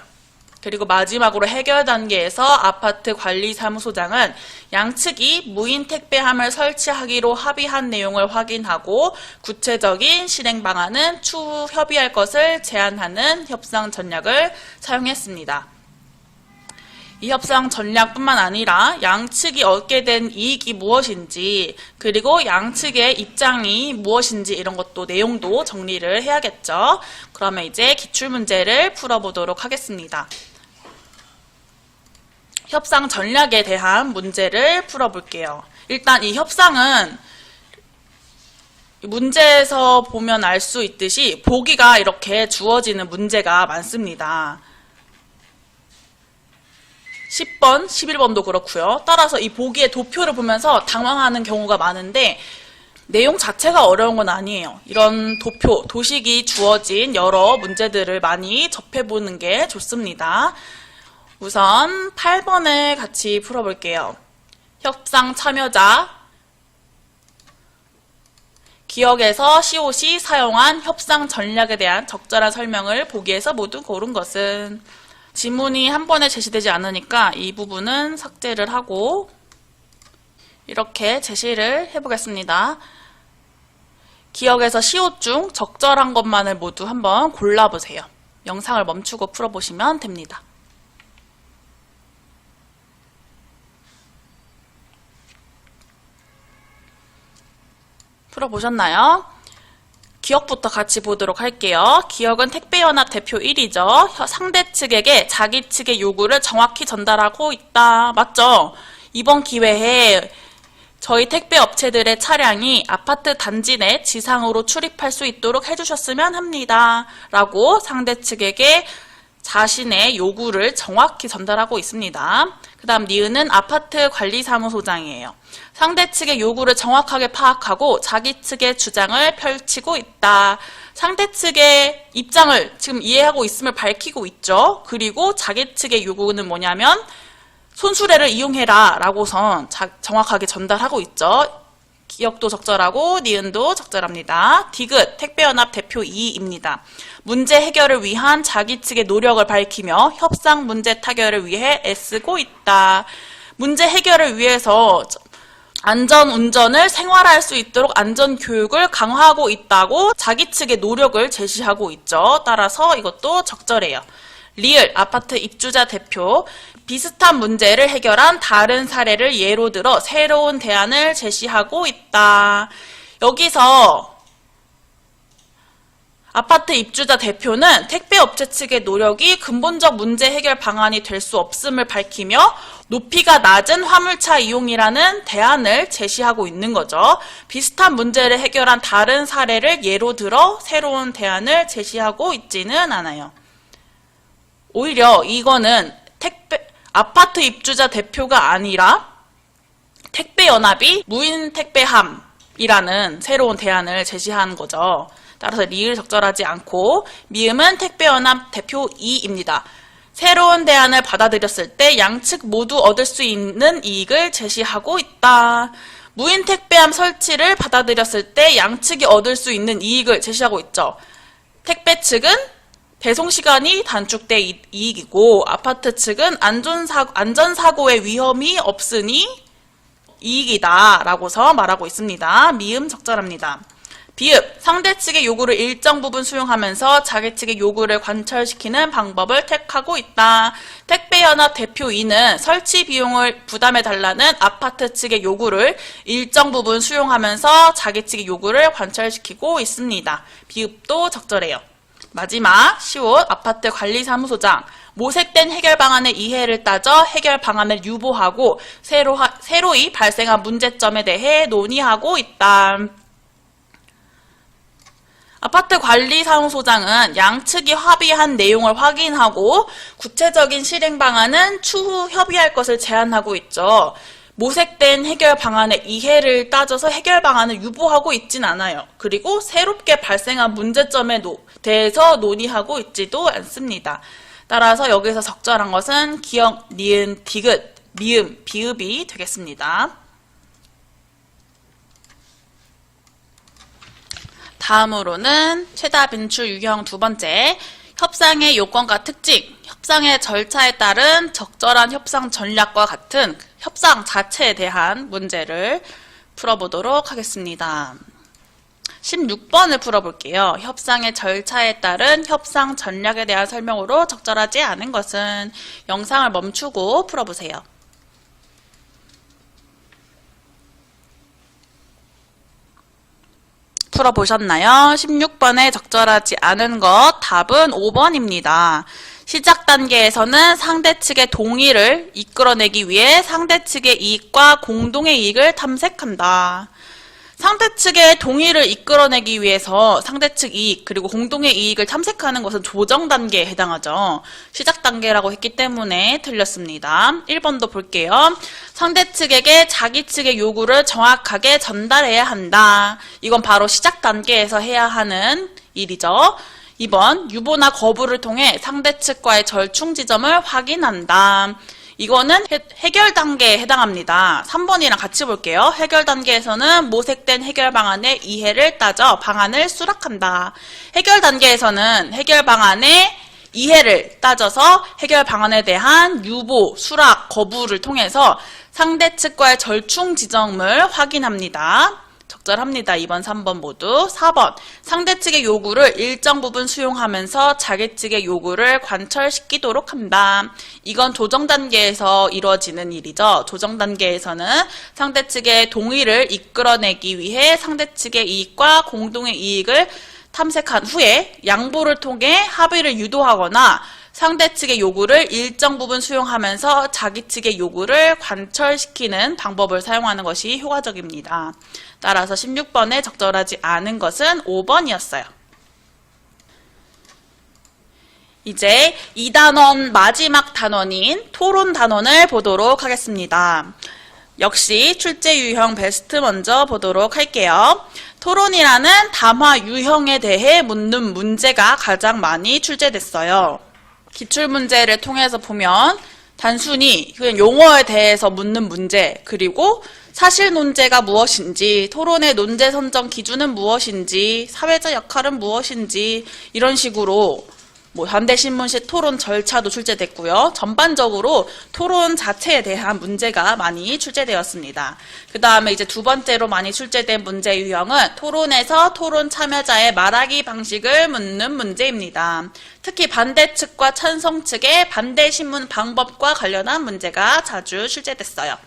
그리고 마지막으로 해결 단계에서 아파트 관리사무소장은 양측이 무인 택배함을 설치하기로 합의한 내용을 확인하고 구체적인 실행 방안은 추후 협의할 것을 제안하는 협상 전략을 사용했습니다. 이 협상 전략뿐만 아니라 양측이 얻게 된 이익이 무엇인지 그리고 양측의 입장이 무엇인지 이런 것도 내용도 정리를 해야겠죠. 그러면 이제 기출문제를 풀어보도록 하겠습니다. 협상 전략에 대한 문제를 풀어볼게요. 일단 이 협상은 문제에서 보면 알 수 있듯이 보기가 이렇게 주어지는 문제가 많습니다. 10번, 11번도 그렇고요. 따라서 이 보기의 도표를 보면서 당황하는 경우가 많은데 내용 자체가 어려운 건 아니에요. 이런 도표, 도식이 주어진 여러 문제들을 많이 접해보는 게 좋습니다. 우선 8번을 같이 풀어볼게요. 협상 참여자, 기억에서 COC 사용한 협상 전략에 대한 적절한 설명을 보기에서 모두 고른 것은 지문이 한 번에 제시되지 않으니까 이 부분은 삭제를 하고 이렇게 제시를 해보겠습니다. 기억에서 시옷 중 적절한 것만을 모두 한번 골라보세요. 영상을 멈추고 풀어보시면 됩니다. 풀어보셨나요? 기억부터 같이 보도록 할게요. 기억은 택배연합 대표 1이죠. 상대 측에게 자기 측의 요구를 정확히 전달하고 있다. 맞죠? 이번 기회에 저희 택배 업체들의 차량이 아파트 단지 내 지상으로 출입할 수 있도록 해주셨으면 합니다. 라고 상대 측에게 자신의 요구를 정확히 전달하고 있습니다. 그 다음 니은은 아파트 관리사무소장이에요. 상대 측의 요구를 정확하게 파악하고 자기 측의 주장을 펼치고 있다. 상대 측의 입장을 지금 이해하고 있음을 밝히고 있죠. 그리고 자기 측의 요구는 뭐냐면 손수레를 이용해라 라고선 정확하게 전달하고 있죠. 기억도 적절하고 니은도 적절합니다. 디귿 택배연합 대표 2입니다. 문제 해결을 위한 자기 측의 노력을 밝히며 협상 문제 타결을 위해 애쓰고 있다. 문제 해결을 위해서 안전운전을 생활할 수 있도록 안전교육을 강화하고 있다고 자기 측의 노력을 제시하고 있죠. 따라서 이것도 적절해요. 리을 아파트 입주자 대표 비슷한 문제를 해결한 다른 사례를 예로 들어 새로운 대안을 제시하고 있다. 여기서 아파트 입주자 대표는 택배업체 측의 노력이 근본적 문제 해결 방안이 될 수 없음을 밝히며 높이가 낮은 화물차 이용이라는 대안을 제시하고 있는 거죠. 비슷한 문제를 해결한 다른 사례를 예로 들어 새로운 대안을 제시하고 있지는 않아요. 오히려 이거는 아파트 입주자 대표가 아니라 택배연합이 무인 택배함이라는 새로운 대안을 제시한 거죠. 따라서 리을 적절하지 않고 미음은 택배연합 대표 2입니다. 새로운 대안을 받아들였을 때 양측 모두 얻을 수 있는 이익을 제시하고 있다. 무인 택배함 설치를 받아들였을 때 양측이 얻을 수 있는 이익을 제시하고 있죠. 택배 측은 배송시간이 단축돼 이익이고 아파트 측은 안전사고의 위험이 없으니 이익이다 라고서 말하고 있습니다. 미음 적절합니다. 비읍 상대 측의 요구를 일정 부분 수용하면서 자기 측의 요구를 관철시키는 방법을 택하고 있다. 택배연합 대표 2는 설치 비용을 부담해달라는 아파트 측의 요구를 일정 부분 수용하면서 자기 측의 요구를 관철시키고 있습니다. 비읍도 적절해요. 마지막 시옷 아파트 관리사무소장 모색된 해결 방안의 이해를 따져 해결 방안을 유보하고 새로이 발생한 문제점에 대해 논의하고 있다. 아파트 관리사무소장은 양측이 합의한 내용을 확인하고 구체적인 실행 방안은 추후 협의할 것을 제안하고 있죠. 모색된 해결 방안의 이해를 따져서 해결 방안을 유보하고 있진 않아요. 그리고 새롭게 발생한 문제점에 대해서 논의하고 있지도 않습니다. 따라서 여기서 적절한 것은 기억, 니은, 디귿, 미음, 비읍이 되겠습니다. 다음으로는 최다 빈출 유형 두 번째, 협상의 요건과 특징, 협상의 절차에 따른 적절한 협상 전략과 같은 협상 자체에 대한 문제를 풀어보도록 하겠습니다. 16번을 풀어볼게요. 협상의 절차에 따른 협상 전략에 대한 설명으로 적절하지 않은 것은 영상을 멈추고 풀어보세요. 풀어보셨나요? 16번에 적절하지 않은 것 답은 5번입니다. 시작 단계에서는 상대 측의 동의를 이끌어내기 위해 상대 측의 이익과 공동의 이익을 탐색한다. 상대 측의 동의를 이끌어내기 위해서 상대 측 이익 그리고 공동의 이익을 탐색하는 것은 조정 단계에 해당하죠. 시작 단계라고 했기 때문에 틀렸습니다. 1번도 볼게요. 상대 측에게 자기 측의 요구를 정확하게 전달해야 한다. 이건 바로 시작 단계에서 해야 하는 일이죠. 2번, 유보나 거부를 통해 상대 측과의 절충 지점을 확인한다. 이거는 해결 단계에 해당합니다. 3번이랑 같이 볼게요. 해결 단계에서는 모색된 해결 방안의 이해를 따져 방안을 수락한다. 해결 단계에서는 해결 방안의 이해를 따져서 해결 방안에 대한 유보, 수락, 거부를 통해서 상대 측과의 절충 지점을 확인합니다. 적절합니다. 2번, 3번 모두. 4번. 상대 측의 요구를 일정 부분 수용하면서 자기 측의 요구를 관철시키도록 한다. 이건 조정 단계에서 이루어지는 일이죠. 조정 단계에서는 상대 측의 동의를 이끌어내기 위해 상대 측의 이익과 공동의 이익을 탐색한 후에 양보를 통해 합의를 유도하거나 상대 측의 요구를 일정 부분 수용하면서 자기 측의 요구를 관철시키는 방법을 사용하는 것이 효과적입니다. 따라서 16번에 적절하지 않은 것은 5번이었어요. 이제 2단원 마지막 단원인 토론 단원을 보도록 하겠습니다. 역시 출제 유형 베스트 먼저 보도록 할게요. 토론이라는 담화 유형에 대해 묻는 문제가 가장 많이 출제됐어요. 기출문제를 통해서 보면 단순히 그냥 용어에 대해서 묻는 문제, 그리고 사실 논제가 무엇인지, 토론의 논제 선정 기준은 무엇인지, 사회자 역할은 무엇인지 이런 식으로 반대신문식 토론 절차도 출제됐고요. 전반적으로 토론 자체에 대한 문제가 많이 출제되었습니다. 그 다음에 이제 두 번째로 많이 출제된 문제 유형은 토론에서 토론 참여자의 말하기 방식을 묻는 문제입니다. 특히 반대 측과 찬성 측의 반대신문 방법과 관련한 문제가 자주 출제됐어요.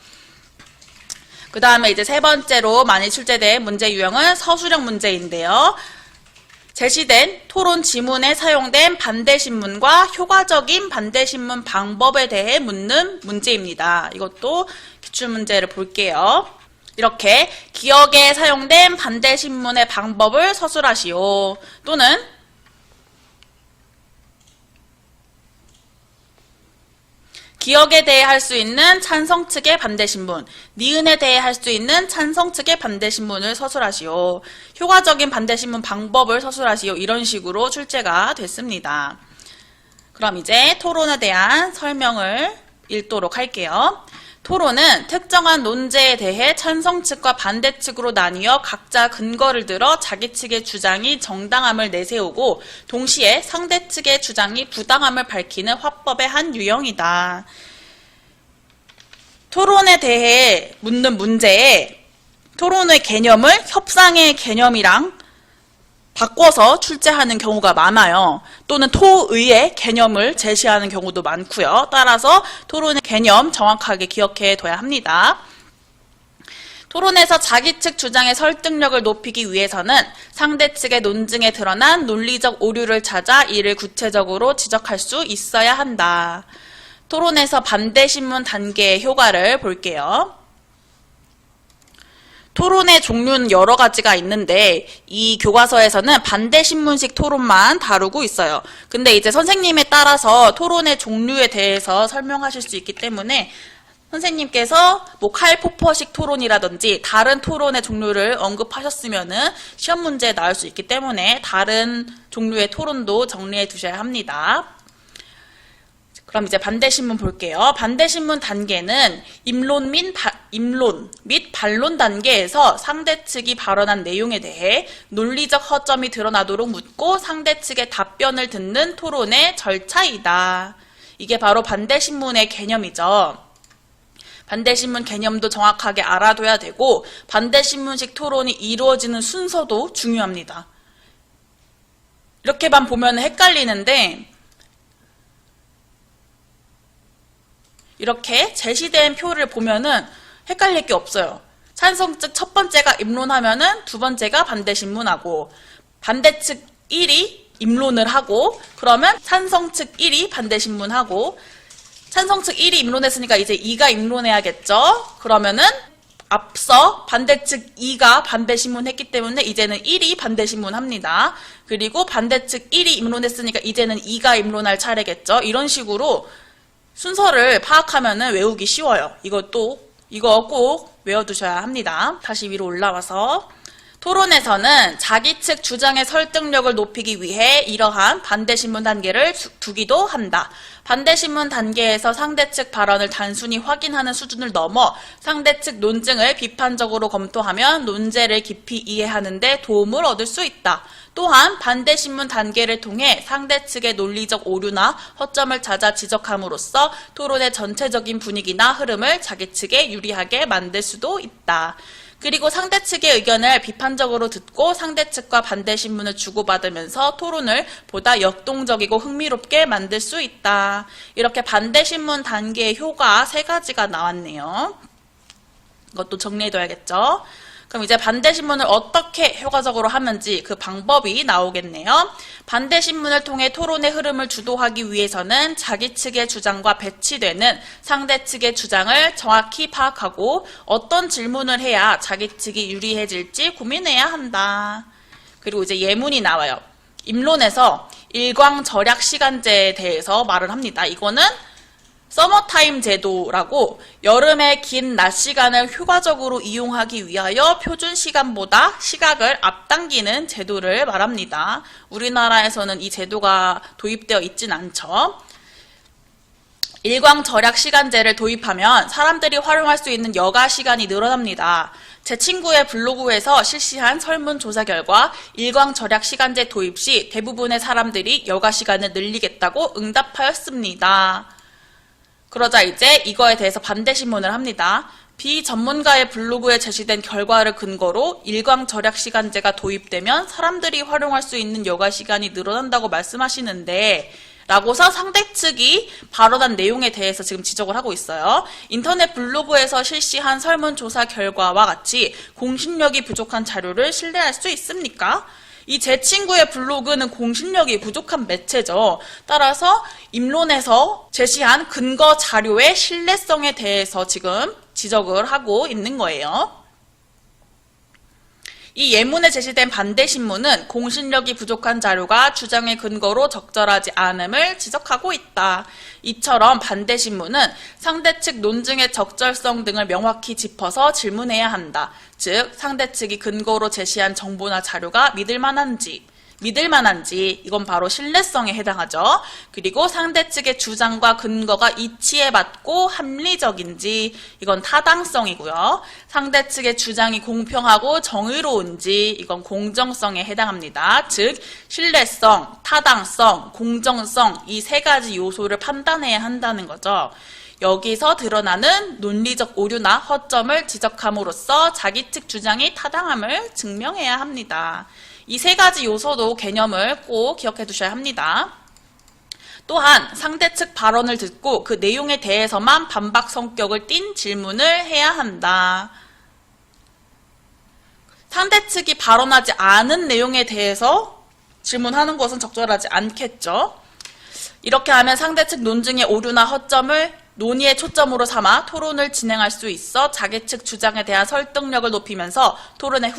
그 다음에 이제 세 번째로 많이 출제된 문제 유형은 서술형 문제인데요. 제시된 토론 지문에 사용된 반대신문과 효과적인 반대신문 방법에 대해 묻는 문제입니다. 이것도 기출문제를 볼게요. 이렇게 기억에 사용된 반대신문의 방법을 서술하시오. 또는 기억에 대해 할 수 있는 찬성 측의 반대신문, 니은에 대해 할 수 있는 찬성 측의 반대신문을 서술하시오. 효과적인 반대신문 방법을 서술하시오. 이런 식으로 출제가 됐습니다. 그럼 이제 토론에 대한 설명을 읽도록 할게요. 토론은 특정한 논제에 대해 찬성 측과 반대 측으로 나뉘어 각자 근거를 들어 자기 측의 주장이 정당함을 내세우고 동시에 상대 측의 주장이 부당함을 밝히는 화법의 한 유형이다. 토론에 대해 묻는 문제에 토론의 개념을 협상의 개념이랑 바꿔서 출제하는 경우가 많아요. 또는 토의의 개념을 제시하는 경우도 많고요. 따라서 토론의 개념 정확하게 기억해 둬야 합니다. 토론에서 자기 측 주장의 설득력을 높이기 위해서는 상대 측의 논증에 드러난 논리적 오류를 찾아 이를 구체적으로 지적할 수 있어야 한다. 토론에서 반대신문 단계의 효과를 볼게요. 토론의 종류는 여러 가지가 있는데 이 교과서에서는 반대신문식 토론만 다루고 있어요. 근데 이제 선생님에 따라서 토론의 종류에 대해서 설명하실 수 있기 때문에 선생님께서 칼포퍼식 토론이라든지 다른 토론의 종류를 언급하셨으면은 시험 문제에 나올 수 있기 때문에 다른 종류의 토론도 정리해 두셔야 합니다. 그럼 이제 반대신문 볼게요. 반대신문 단계는 임론 및 반론 단계에서 상대 측이 발언한 내용에 대해 논리적 허점이 드러나도록 묻고 상대 측의 답변을 듣는 토론의 절차이다. 이게 바로 반대신문의 개념이죠. 반대신문 개념도 정확하게 알아둬야 되고 반대신문식 토론이 이루어지는 순서도 중요합니다. 이렇게만 보면 헷갈리는데 이렇게 제시된 표를 보면은 헷갈릴 게 없어요. 찬성 측 첫 번째가 입론하면은 두 번째가 반대신문하고 반대 측 1이 입론을 하고 그러면 찬성 측 1이 반대신문하고 찬성 측 1이 입론했으니까 이제 2가 입론해야겠죠. 그러면은 앞서 반대 측 2가 반대신문했기 때문에 이제는 1이 반대신문합니다. 그리고 반대 측 1이 입론했으니까 이제는 2가 입론할 차례겠죠. 이런 식으로 순서를 파악하면은 외우기 쉬워요. 이거 꼭 외워두셔야 합니다. 다시 위로 올라와서 토론에서는 자기 측 주장의 설득력을 높이기 위해 이러한 반대신문 단계를 두기도 한다. 반대신문 단계에서 상대 측 발언을 단순히 확인하는 수준을 넘어 상대 측 논증을 비판적으로 검토하면 논제를 깊이 이해하는 데 도움을 얻을 수 있다. 또한 반대신문 단계를 통해 상대 측의 논리적 오류나 허점을 찾아 지적함으로써 토론의 전체적인 분위기나 흐름을 자기 측에 유리하게 만들 수도 있다. 그리고 상대 측의 의견을 비판적으로 듣고 상대 측과 반대 신문을 주고받으면서 토론을 보다 역동적이고 흥미롭게 만들 수 있다. 이렇게 반대 신문 단계의 효과 3가지가 나왔네요. 이것도 정리해둬야겠죠. 그럼 이제 반대 신문을 어떻게 효과적으로 하는지 그 방법이 나오겠네요. 반대 신문을 통해 토론의 흐름을 주도하기 위해서는 자기 측의 주장과 배치되는 상대 측의 주장을 정확히 파악하고 어떤 질문을 해야 자기 측이 유리해질지 고민해야 한다. 그리고 이제 예문이 나와요. 입론에서 일광절약 시간제에 대해서 말을 합니다. 이거는 서머타임 제도라고 여름의 긴 낮 시간을 효과적으로 이용하기 위하여 표준 시간보다 시각을 앞당기는 제도를 말합니다. 우리나라에서는 이 제도가 도입되어 있진 않죠. 일광절약 시간제를 도입하면 사람들이 활용할 수 있는 여가 시간이 늘어납니다. 제 친구의 블로그에서 실시한 설문조사 결과 일광절약 시간제 도입 시 대부분의 사람들이 여가 시간을 늘리겠다고 응답하였습니다. 그러자 이제 이거에 대해서 반대 신문을 합니다. 비전문가의 블로그에 제시된 결과를 근거로 일광절약 시간제가 도입되면 사람들이 활용할 수 있는 여가 시간이 늘어난다고 말씀하시는데 라고서 상대 측이 발언한 내용에 대해서 지금 지적을 하고 있어요. 인터넷 블로그에서 실시한 설문조사 결과와 같이 공신력이 부족한 자료를 신뢰할 수 있습니까? 이 제 친구의 블로그는 공신력이 부족한 매체죠. 따라서 입론에서 제시한 근거 자료의 신뢰성에 대해서 지금 지적을 하고 있는 거예요. 이 예문에 제시된 반대 신문은 공신력이 부족한 자료가 주장의 근거로 적절하지 않음을 지적하고 있다. 이처럼 반대 신문은 상대 측 논증의 적절성 등을 명확히 짚어서 질문해야 한다. 즉 상대 측이 근거로 제시한 정보나 자료가 믿을 만한지 이건 바로 신뢰성에 해당하죠. 그리고 상대 측의 주장과 근거가 이치에 맞고 합리적인지 이건 타당성이고요. 상대 측의 주장이 공평하고 정의로운지 이건 공정성에 해당합니다. 즉 신뢰성, 타당성, 공정성 이 3가지 요소를 판단해야 한다는 거죠. 여기서 드러나는 논리적 오류나 허점을 지적함으로써 자기 측 주장이 타당함을 증명해야 합니다. 이 3가지 요소도 개념을 꼭 기억해 두셔야 합니다. 또한 상대 측 발언을 듣고 그 내용에 대해서만 반박 성격을 띤 질문을 해야 한다. 상대 측이 발언하지 않은 내용에 대해서 질문하는 것은 적절하지 않겠죠. 이렇게 하면 상대 측 논증의 오류나 허점을 논의의 초점으로 삼아 토론을 진행할 수 있어 자기 측 주장에 대한 설득력을 높이면서 토론의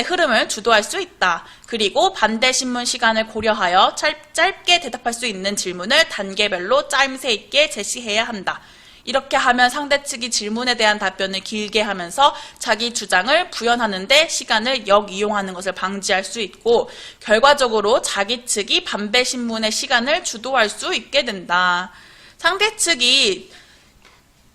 흐름을 주도할 수 있다. 그리고 반대 신문 시간을 고려하여 짧게 대답할 수 있는 질문을 단계별로 짜임새 있게 제시해야 한다. 이렇게 하면 상대 측이 질문에 대한 답변을 길게 하면서 자기 주장을 부연하는데 시간을 역이용하는 것을 방지할 수 있고 결과적으로 자기 측이 반대 신문의 시간을 주도할 수 있게 된다. 상대 측이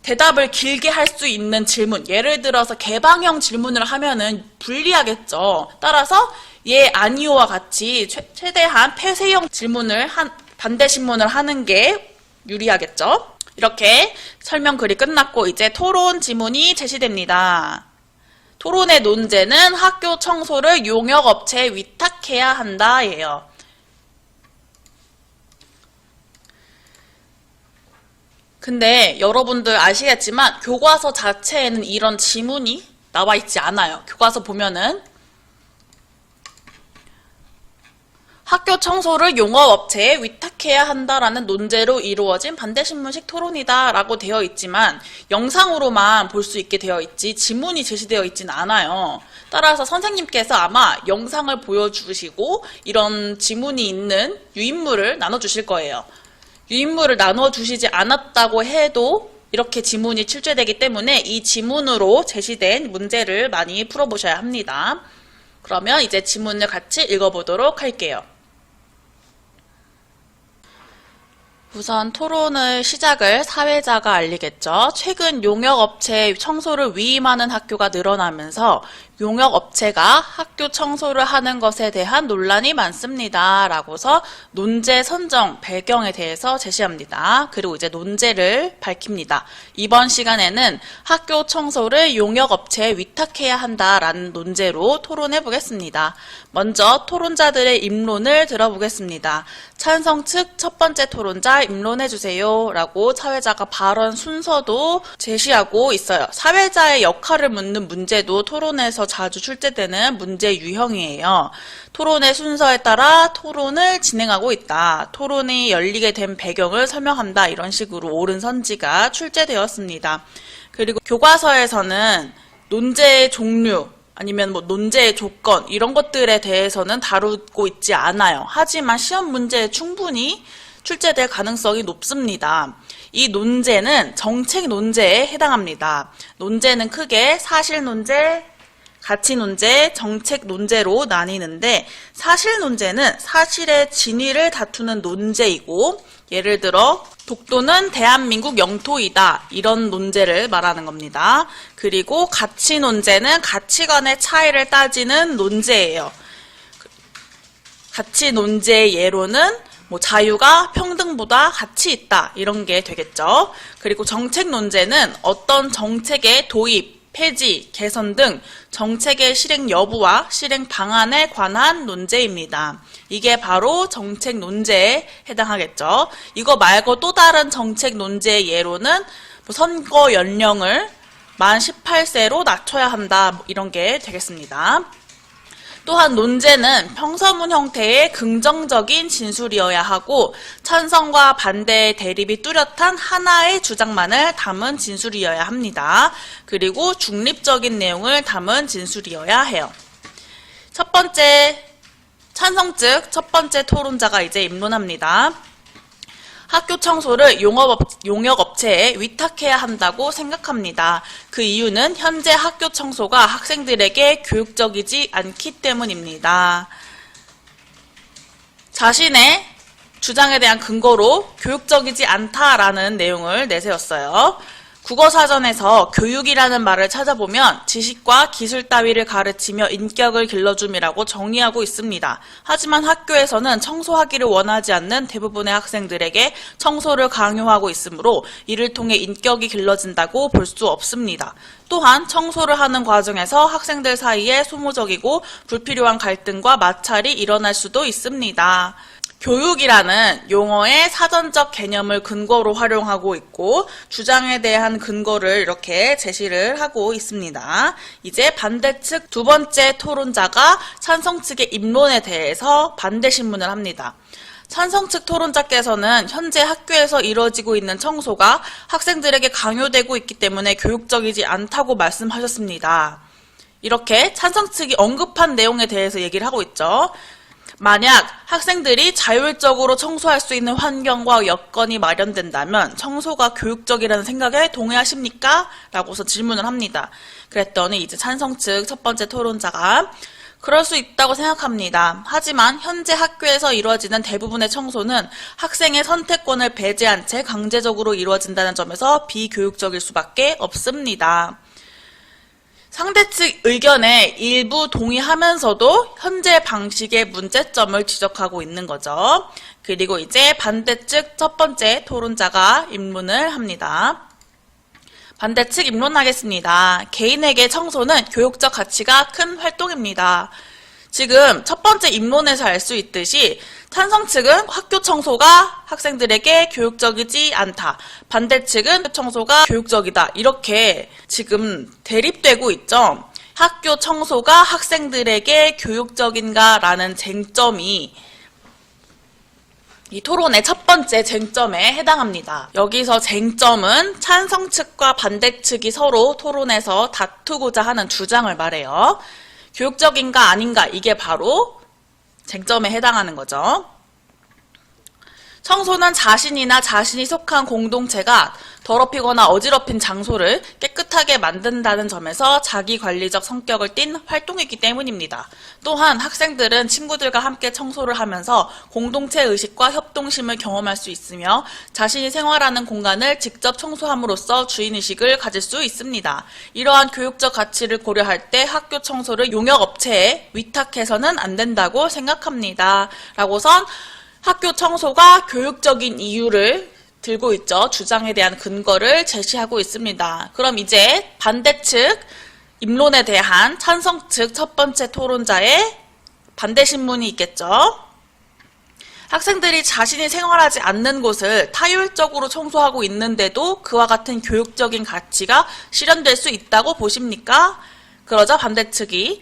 대답을 길게 할 수 있는 질문, 예를 들어서 개방형 질문을 하면은 불리하겠죠. 따라서 예, 아니오와 같이 최대한 폐쇄형 질문을 반대 신문을 하는 게 유리하겠죠. 이렇게 설명글이 끝났고 이제 토론 지문이 제시됩니다. 토론의 논제는 학교 청소를 용역업체에 위탁해야 한다 예요. 근데 여러분들 아시겠지만 교과서 자체에는 이런 지문이 나와 있지 않아요. 교과서 보면은 학교 청소를 용역업체에 위탁해야 한다라는 논제로 이루어진 반대신문식 토론이다 라고 되어 있지만 영상으로만 볼 수 있게 되어 있지 지문이 제시되어 있지는 않아요. 따라서 선생님께서 아마 영상을 보여주시고 이런 지문이 있는 유인물을 나눠주실 거예요. 유인물을 나눠주시지 않았다고 해도 이렇게 지문이 출제되기 때문에 이 지문으로 제시된 문제를 많이 풀어보셔야 합니다. 그러면 이제 지문을 같이 읽어보도록 할게요. 우선 토론을 시작을 사회자가 알리겠죠. 최근 용역업체 청소를 위임하는 학교가 늘어나면서 용역업체가 학교 청소를 하는 것에 대한 논란이 많습니다. 라고서 논제 선정 배경에 대해서 제시합니다. 그리고 이제 논제를 밝힙니다. 이번 시간에는 학교 청소를 용역업체에 위탁해야 한다라는 논제로 토론해 보겠습니다. 먼저 토론자들의 입론을 들어보겠습니다. 찬성 측 첫 번째 토론자 입론해주세요 라고 사회자가 발언 순서도 제시하고 있어요. 사회자의 역할을 묻는 문제도 토론에서 자주 출제되는 문제 유형이에요. 토론의 순서에 따라 토론을 진행하고 있다. 토론이 열리게 된 배경을 설명한다. 이런 식으로 옳은 선지가 출제되었습니다. 그리고 교과서에서는 논제의 종류, 아니면 뭐 논제의 조건 이런 것들에 대해서는 다루고 있지 않아요. 하지만 시험 문제에 충분히 출제될 가능성이 높습니다. 이 논제는 정책 논제에 해당합니다. 논제는 크게 사실 논제, 가치 논제, 정책 논제로 나뉘는데 사실 논제는 사실의 진위를 다투는 논제이고 예를 들어 독도는 대한민국 영토이다 이런 논제를 말하는 겁니다. 그리고 가치 논제는 가치관의 차이를 따지는 논제예요. 가치 논제의 예로는 뭐 자유가 평등보다 가치 있다 이런 게 되겠죠. 그리고 정책 논제는 어떤 정책의 도입, 폐지, 개선 등 정책의 실행 여부와 실행 방안에 관한 논제입니다. 이게 바로 정책 논제에 해당하겠죠. 이거 말고 또 다른 정책 논제의 예로는 뭐 선거 연령을 만 18세로 낮춰야 한다 이런 게 되겠습니다. 또한 논제는 평서문 형태의 긍정적인 진술이어야 하고 찬성과 반대의 대립이 뚜렷한 하나의 주장만을 담은 진술이어야 합니다. 그리고 중립적인 내용을 담은 진술이어야 해요. 첫 번째, 찬성 측 첫 번째 토론자가 이제 입론합니다. 학교 청소를 용역업체에 위탁해야 한다고 생각합니다. 그 이유는 현재 학교 청소가 학생들에게 교육적이지 않기 때문입니다. 자신의 주장에 대한 근거로 교육적이지 않다라는 내용을 내세웠어요. 국어사전에서 교육이라는 말을 찾아보면 지식과 기술 따위를 가르치며 인격을 길러줌이라고 정의하고 있습니다. 하지만 학교에서는 청소하기를 원하지 않는 대부분의 학생들에게 청소를 강요하고 있으므로 이를 통해 인격이 길러진다고 볼 수 없습니다. 또한 청소를 하는 과정에서 학생들 사이에 소모적이고 불필요한 갈등과 마찰이 일어날 수도 있습니다. 교육이라는 용어의 사전적 개념을 근거로 활용하고 있고 주장에 대한 근거를 이렇게 제시를 하고 있습니다. 이제 반대 측 두 번째 토론자가 찬성 측의 입론에 대해서 반대 신문을 합니다. 찬성 측 토론자께서는 현재 학교에서 이루어지고 있는 청소가 학생들에게 강요되고 있기 때문에 교육적이지 않다고 말씀하셨습니다. 이렇게 찬성 측이 언급한 내용에 대해서 얘기를 하고 있죠. 만약 학생들이 자율적으로 청소할 수 있는 환경과 여건이 마련된다면 청소가 교육적이라는 생각에 동의하십니까? 라고서 질문을 합니다. 그랬더니 이제 찬성 측 첫 번째 토론자가 그럴 수 있다고 생각합니다. 하지만 현재 학교에서 이루어지는 대부분의 청소는 학생의 선택권을 배제한 채 강제적으로 이루어진다는 점에서 비교육적일 수밖에 없습니다. 상대 측 의견에 일부 동의하면서도 현재 방식의 문제점을 지적하고 있는 거죠. 그리고 이제 반대 측 첫 번째 토론자가 입론을 합니다. 반대 측 입론하겠습니다. 개인에게 청소는 교육적 가치가 큰 활동입니다. 지금 첫 번째 입론에서 알 수 있듯이 찬성 측은 학교 청소가 학생들에게 교육적이지 않다. 반대 측은 청소가 교육적이다. 이렇게 지금 대립되고 있죠. 학교 청소가 학생들에게 교육적인가라는 쟁점이 이 토론의 첫 번째 쟁점에 해당합니다. 여기서 쟁점은 찬성 측과 반대 측이 서로 토론에서 다투고자 하는 주장을 말해요. 교육적인가 아닌가 이게 바로 쟁점에 해당하는 거죠. 청소는 자신이나 자신이 속한 공동체가 더럽히거나 어지럽힌 장소를 깨끗하게 만든다는 점에서 자기관리적 성격을 띤 활동이기 때문입니다. 또한 학생들은 친구들과 함께 청소를 하면서 공동체 의식과 협동심을 경험할 수 있으며 자신이 생활하는 공간을 직접 청소함으로써 주인의식을 가질 수 있습니다. 이러한 교육적 가치를 고려할 때 학교 청소를 용역업체에 위탁해서는 안 된다고 생각합니다. 라고선 학교 청소가 교육적인 이유를 들고 있죠. 주장에 대한 근거를 제시하고 있습니다. 그럼 이제 반대측 입론에 대한 찬성 측 첫 번째 토론자의 반대 신문이 있겠죠. 학생들이 자신이 생활하지 않는 곳을 타율적으로 청소하고 있는데도 그와 같은 교육적인 가치가 실현될 수 있다고 보십니까? 그러자 반대측이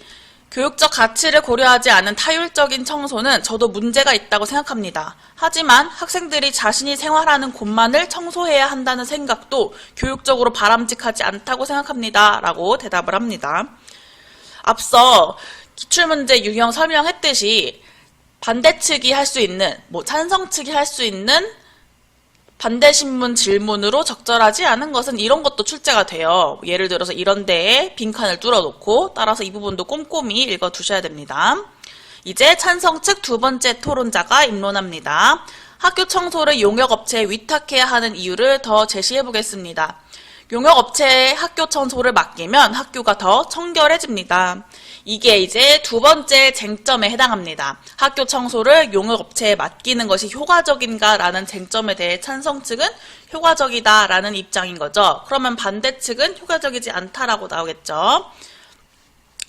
교육적 가치를 고려하지 않은 타율적인 청소는 저도 문제가 있다고 생각합니다. 하지만 학생들이 자신이 생활하는 곳만을 청소해야 한다는 생각도 교육적으로 바람직하지 않다고 생각합니다. 라고 대답을 합니다. 앞서 기출문제 유형 설명했듯이 반대측이 할 수 있는, 찬성 측이 할 수 있는 반대신문 질문으로 적절하지 않은 것은 이런 것도 출제가 돼요. 예를 들어서 이런 데에 빈칸을 뚫어놓고 따라서 이 부분도 꼼꼼히 읽어두셔야 됩니다. 이제 찬성 측 두 번째 토론자가 입론합니다. 학교 청소를 용역업체에 위탁해야 하는 이유를 더 제시해 보겠습니다. 용역업체에 학교 청소를 맡기면 학교가 더 청결해집니다. 이게 이제 두 번째 쟁점에 해당합니다. 학교 청소를 용역업체에 맡기는 것이 효과적인가라는 쟁점에 대해 찬성 측은 효과적이다라는 입장인 거죠. 그러면 반대 측은 효과적이지 않다라고 나오겠죠.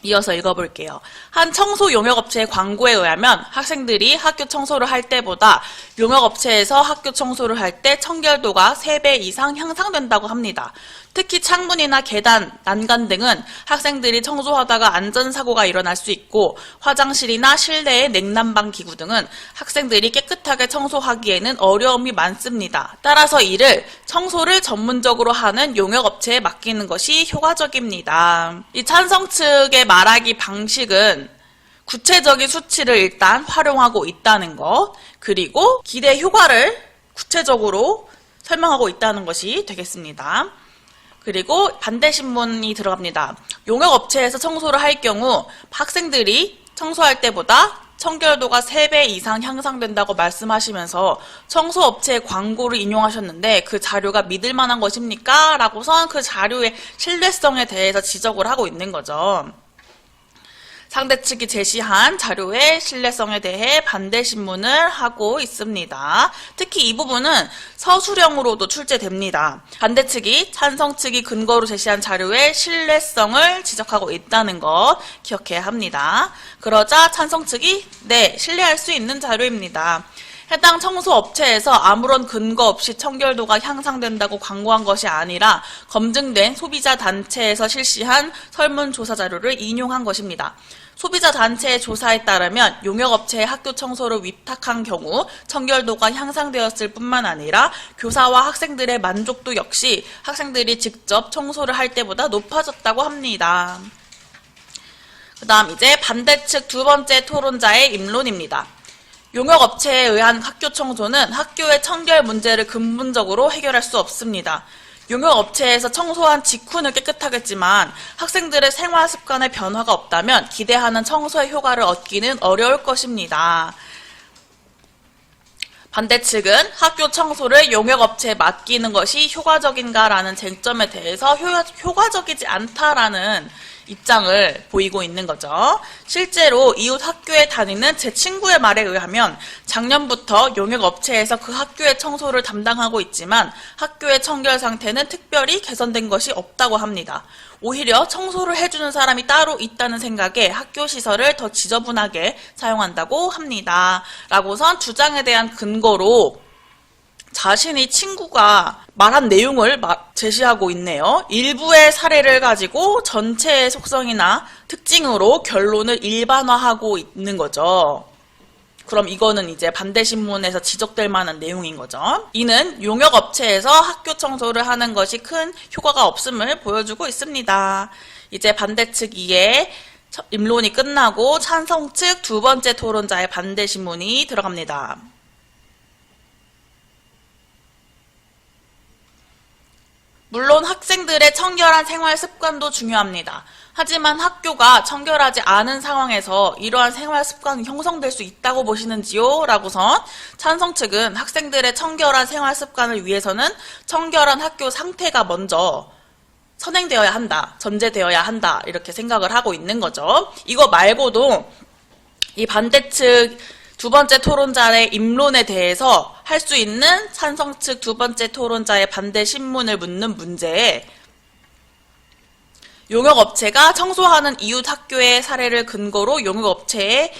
이어서 읽어볼게요. 한 청소 용역업체의 광고에 의하면 학생들이 학교 청소를 할 때보다 용역업체에서 학교 청소를 할 때 청결도가 3배 이상 향상된다고 합니다. 특히 창문이나 계단, 난간 등은 학생들이 청소하다가 안전사고가 일어날 수 있고 화장실이나 실내의 냉난방 기구 등은 학생들이 깨끗하게 청소하기에는 어려움이 많습니다. 따라서 이를 청소를 전문적으로 하는 용역업체에 맡기는 것이 효과적입니다. 이 찬성 측의 말하기 방식은 구체적인 수치를 일단 활용하고 있다는 것, 그리고 기대 효과를 구체적으로 설명하고 있다는 것이 되겠습니다. 그리고 반대 신문이 들어갑니다. 용역업체에서 청소를 할 경우 학생들이 청소할 때보다 청결도가 3배 이상 향상된다고 말씀하시면서 청소업체의 광고를 인용하셨는데 그 자료가 믿을 만한 것입니까? 라고선 그 자료의 신뢰성에 대해서 지적을 하고 있는 거죠. 상대 측이 제시한 자료의 신뢰성에 대해 반대 신문을 하고 있습니다. 특히 이 부분은 서술형으로도 출제됩니다. 반대 측이 찬성 측이 근거로 제시한 자료의 신뢰성을 지적하고 있다는 거 기억해야 합니다. 그러자 찬성 측이 네, 신뢰할 수 있는 자료입니다. 해당 청소업체에서 아무런 근거 없이 청결도가 향상된다고 광고한 것이 아니라 검증된 소비자 단체에서 실시한 설문조사 자료를 인용한 것입니다. 소비자 단체의 조사에 따르면 용역업체의 학교 청소를 위탁한 경우 청결도가 향상되었을 뿐만 아니라 교사와 학생들의 만족도 역시 학생들이 직접 청소를 할 때보다 높아졌다고 합니다. 그 다음 이제 반대측 두 번째 토론자의 입론입니다. 용역업체에 의한 학교 청소는 학교의 청결 문제를 근본적으로 해결할 수 없습니다. 용역업체에서 청소한 직후는 깨끗하겠지만 학생들의 생활 습관의 변화가 없다면 기대하는 청소의 효과를 얻기는 어려울 것입니다. 반대 측은 학교 청소를 용역업체에 맡기는 것이 효과적인가라는 쟁점에 대해서 효과적이지 않다라는 입장을 보이고 있는 거죠. 실제로 이웃 학교에 다니는 제 친구의 말에 의하면 작년부터 용역업체에서 그 학교의 청소를 담당하고 있지만 학교의 청결 상태는 특별히 개선된 것이 없다고 합니다. 오히려 청소를 해주는 사람이 따로 있다는 생각에 학교 시설을 더 지저분하게 사용한다고 합니다. 라고선 주장에 대한 근거로 자신의 친구가 말한 내용을 제시하고 있네요. 일부의 사례를 가지고 전체의 속성이나 특징으로 결론을 일반화하고 있는 거죠. 그럼 이거는 이제 반대신문에서 지적될 만한 내용인 거죠. 이는 용역업체에서 학교 청소를 하는 것이 큰 효과가 없음을 보여주고 있습니다. 이제 반대측 2의 입론이 끝나고 찬성 측 두 번째 토론자의 반대신문이 들어갑니다. 물론 학생들의 청결한 생활 습관도 중요합니다. 하지만 학교가 청결하지 않은 상황에서 이러한 생활 습관이 형성될 수 있다고 보시는지요? 라고선 찬성 측은 학생들의 청결한 생활 습관을 위해서는 청결한 학교 상태가 먼저 선행되어야 한다, 전제되어야 한다, 이렇게 생각을 하고 있는 거죠. 이거 말고도 이 반대측 두 번째 토론자의 입론에 대해서 할 수 있는 찬성 측 두 번째 토론자의 반대 신문을 묻는 문제에 용역업체가 청소하는 이웃 학교의 사례를 근거로 용역업체에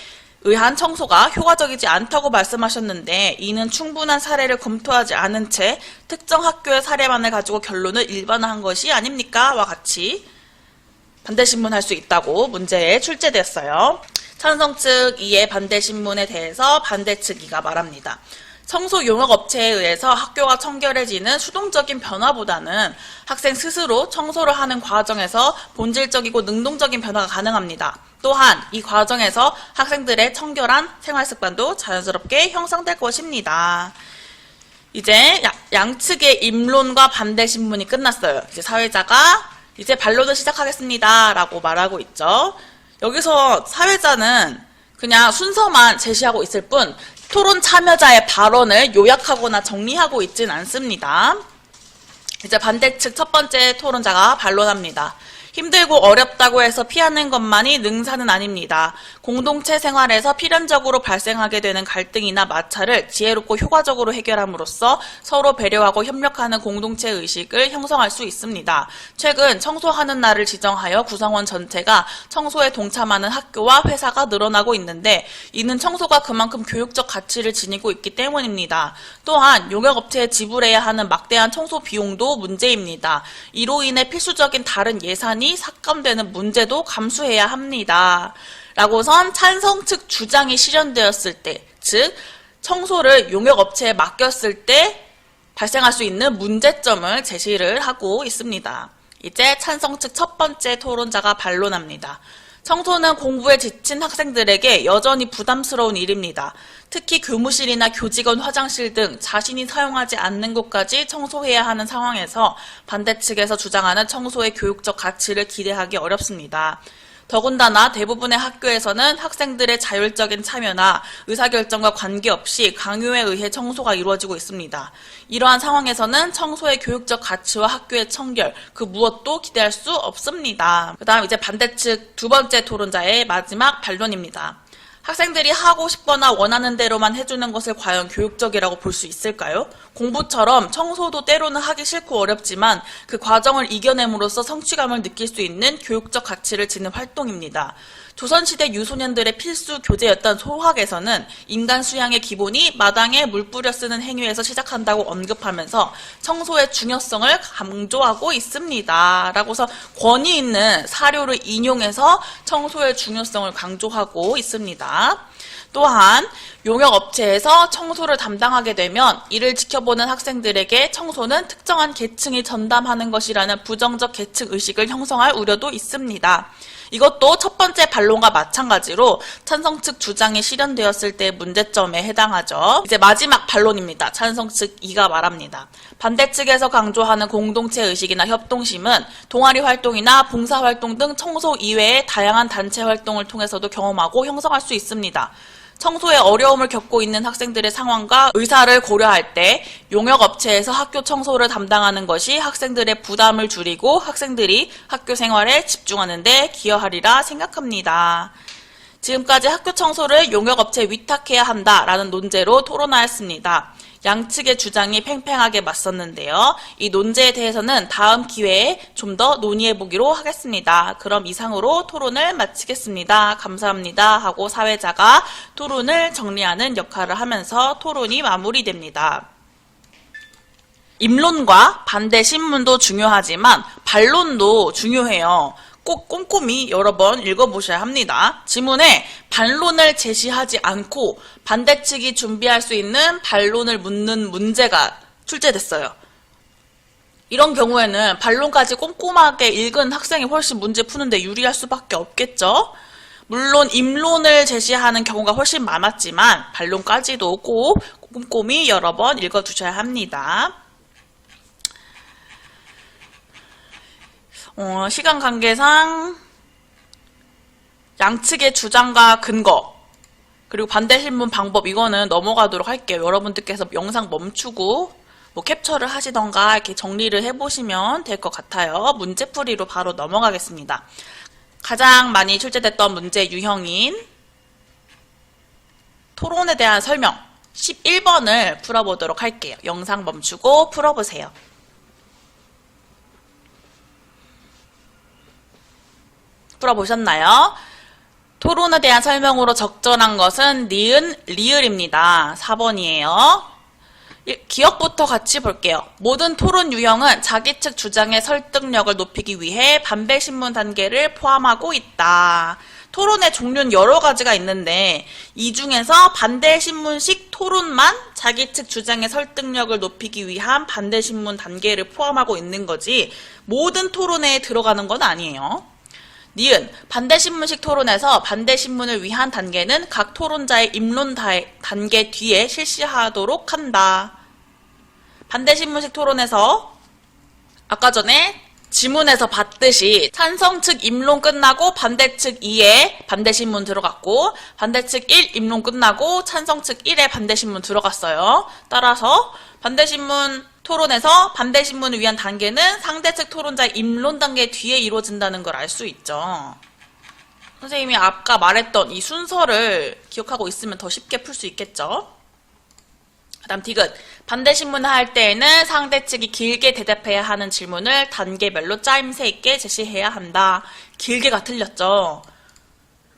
의한 청소가 효과적이지 않다고 말씀하셨는데 이는 충분한 사례를 검토하지 않은 채 특정 학교의 사례만을 가지고 결론을 일반화한 것이 아닙니까? 와 같이 반대신문 할 수 있다고 문제에 출제됐어요. 찬성 측 2의 반대신문에 대해서 반대 측 2가 말합니다. 청소 용역업체에 의해서 학교가 청결해지는 수동적인 변화보다는 학생 스스로 청소를 하는 과정에서 본질적이고 능동적인 변화가 가능합니다. 또한 이 과정에서 학생들의 청결한 생활습관도 자연스럽게 형성될 것입니다. 이제 양측의 입론과 반대 신문이 끝났어요. 이제 사회자가 이제 반론을 시작하겠습니다 라고 말하고 있죠. 여기서 사회자는 그냥 순서만 제시하고 있을 뿐 토론 참여자의 발언을 요약하거나 정리하고 있진 않습니다. 이제 반대측 첫 번째 토론자가 반론합니다. 힘들고 어렵다고 해서 피하는 것만이 능사는 아닙니다. 공동체 생활에서 필연적으로 발생하게 되는 갈등이나 마찰을 지혜롭고 효과적으로 해결함으로써 서로 배려하고 협력하는 공동체 의식을 형성할 수 있습니다. 최근 청소하는 날을 지정하여 구성원 전체가 청소에 동참하는 학교와 회사가 늘어나고 있는데 이는 청소가 그만큼 교육적 가치를 지니고 있기 때문입니다. 또한 용역업체에 지불해야 하는 막대한 청소 비용도 문제입니다. 이로 인해 필수적인 다른 예산이 삭감되는 문제도 감수해야 합니다. 라고선 찬성 측 주장이 실현되었을 때, 즉 청소를 용역업체에 맡겼을 때 발생할 수 있는 문제점을 제시를 하고 있습니다. 이제 찬성 측 첫 번째 토론자가 반론합니다. 청소는 공부에 지친 학생들에게 여전히 부담스러운 일입니다. 특히 교무실이나 교직원 화장실 등 자신이 사용하지 않는 곳까지 청소해야 하는 상황에서 반대 측에서 주장하는 청소의 교육적 가치를 기대하기 어렵습니다. 더군다나 대부분의 학교에서는 학생들의 자율적인 참여나 의사결정과 관계없이 강요에 의해 청소가 이루어지고 있습니다. 이러한 상황에서는 청소의 교육적 가치와 학교의 청결, 그 무엇도 기대할 수 없습니다. 그 다음 이제 반대측 두 번째 토론자의 마지막 반론입니다. 학생들이 하고 싶거나 원하는 대로만 해주는 것을 과연 교육적이라고 볼 수 있을까요? 공부처럼 청소도 때로는 하기 싫고 어렵지만 그 과정을 이겨냄으로써 성취감을 느낄 수 있는 교육적 가치를 지닌 활동입니다. 조선시대 유소년들의 필수 교재였던 소학에서는 인간 수양의 기본이 마당에 물 뿌려 쓰는 행위에서 시작한다고 언급하면서 청소의 중요성을 강조하고 있습니다. 라고서 권위 있는 사료를 인용해서 청소의 중요성을 강조하고 있습니다. 또한 용역업체에서 청소를 담당하게 되면 이를 지켜보는 학생들에게 청소는 특정한 계층이 전담하는 것이라는 부정적 계층 의식을 형성할 우려도 있습니다. 이것도 첫 번째 반론과 마찬가지로 찬성 측 주장이 실현되었을 때의 문제점에 해당하죠. 이제 마지막 반론입니다. 찬성 측 2가 말합니다. 반대 측에서 강조하는 공동체 의식이나 협동심은 동아리 활동이나 봉사활동 등 청소 이외의 다양한 단체 활동을 통해서도 경험하고 형성할 수 있습니다. 청소에 어려움을 겪고 있는 학생들의 상황과 의사를 고려할 때 용역업체에서 학교 청소를 담당하는 것이 학생들의 부담을 줄이고 학생들이 학교 생활에 집중하는 데 기여하리라 생각합니다. 지금까지 학교 청소를 용역업체에 위탁해야 한다라는 논제로 토론하였습니다. 양측의 주장이 팽팽하게 맞섰는데요. 이 논제에 대해서는 다음 기회에 좀 더 논의해보기로 하겠습니다. 그럼 이상으로 토론을 마치겠습니다. 감사합니다. 하고 사회자가 토론을 정리하는 역할을 하면서 토론이 마무리됩니다. 입론과 반대 신문도 중요하지만 반론도 중요해요. 꼭 꼼꼼히 여러 번 읽어보셔야 합니다. 지문에 반론을 제시하지 않고 반대 측이 준비할 수 있는 반론을 묻는 문제가 출제됐어요. 이런 경우에는 반론까지 꼼꼼하게 읽은 학생이 훨씬 문제 푸는데 유리할 수밖에 없겠죠. 물론 입론을 제시하는 경우가 훨씬 많았지만 반론까지도 꼭 꼼꼼히 여러 번 읽어두셔야 합니다. 시간 관계상 양측의 주장과 근거 그리고 반대 신문 방법 이거는 넘어가도록 할게요. 여러분들께서 영상 멈추고 뭐 캡처를 하시던가 이렇게 정리를 해보시면 될 것 같아요. 문제풀이로 바로 넘어가겠습니다. 가장 많이 출제됐던 문제 유형인 토론에 대한 설명 11번을 풀어보도록 할게요. 영상 멈추고 풀어보세요. 풀어보셨나요? 토론에 대한 설명으로 적절한 것은 니은, 리을입니다. 4번이에요. 기억부터 같이 볼게요. 모든 토론 유형은 자기 측 주장의 설득력을 높이기 위해 반대 신문 단계를 포함하고 있다. 토론의 종류는 여러 가지가 있는데 이 중에서 반대 신문식 토론만 자기 측 주장의 설득력을 높이기 위한 반대 신문 단계를 포함하고 있는 거지 모든 토론에 들어가는 건 아니에요. 니은, 반대신문식 토론에서 반대신문을 위한 단계는 각 토론자의 입론 단계 뒤에 실시하도록 한다. 반대신문식 토론에서 아까 전에 지문에서 봤듯이 찬성 측 입론 끝나고 반대 측 2에 반대신문 들어갔고 반대 측 1 입론 끝나고 찬성 측 1에 반대신문 들어갔어요. 따라서 반대신문 토론에서 반대신문을 위한 단계는 상대측 토론자의 입론 단계 뒤에 이루어진다는 걸 알 수 있죠. 선생님이 아까 말했던 이 순서를 기억하고 있으면 더 쉽게 풀 수 있겠죠. 그 다음 디귿. 반대신문을 할 때에는 상대측이 길게 대답해야 하는 질문을 단계별로 짜임새 있게 제시해야 한다. 길게가 틀렸죠.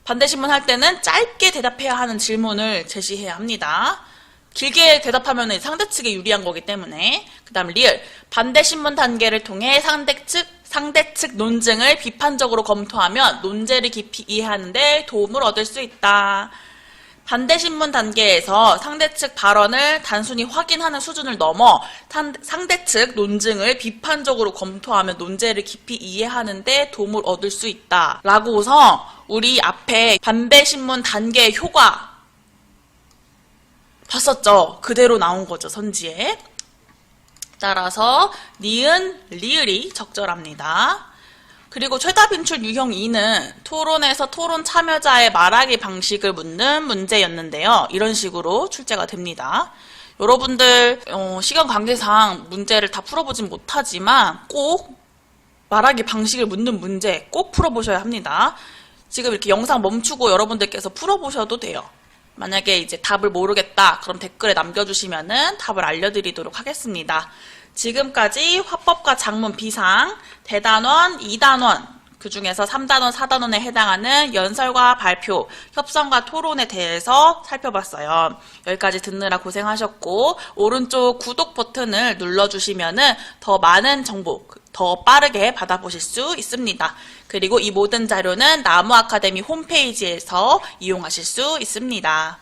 반대신문 할 때는 짧게 대답해야 하는 질문을 제시해야 합니다. 길게 대답하면 상대측에 유리한 거기 때문에. 그 다음 리을. 반대신문 단계를 통해 상대측 논증을 비판적으로 검토하면 논제를 깊이 이해하는 데 도움을 얻을 수 있다. 반대신문 단계에서 상대측 발언을 단순히 확인하는 수준을 넘어 상대측 논증을 비판적으로 검토하면 논제를 깊이 이해하는 데 도움을 얻을 수 있다. 라고서 우리 앞에 반대신문 단계의 효과 봤었죠? 그대로 나온 거죠, 선지에. 따라서 니은, 리을이 적절합니다. 그리고 최다 빈출 유형 2는 토론에서 토론 참여자의 말하기 방식을 묻는 문제였는데요. 이런 식으로 출제가 됩니다. 여러분들 시간 관계상 문제를 다 풀어보진 못하지만 꼭 말하기 방식을 묻는 문제 꼭 풀어보셔야 합니다. 지금 이렇게 영상 멈추고 여러분들께서 풀어보셔도 돼요. 만약에 이제 답을 모르겠다 그럼 댓글에 남겨주시면은 답을 알려드리도록 하겠습니다. 지금까지 화법과 장문 비상, 대단원, 2단원, 그 중에서 3단원, 4단원에 해당하는 연설과 발표, 협상과 토론에 대해서 살펴봤어요. 여기까지 듣느라 고생하셨고 오른쪽 구독 버튼을 눌러주시면은 더 많은 정보, 더 빠르게 받아보실 수 있습니다. 그리고 이 모든 자료는 나무 아카데미 홈페이지에서 이용하실 수 있습니다.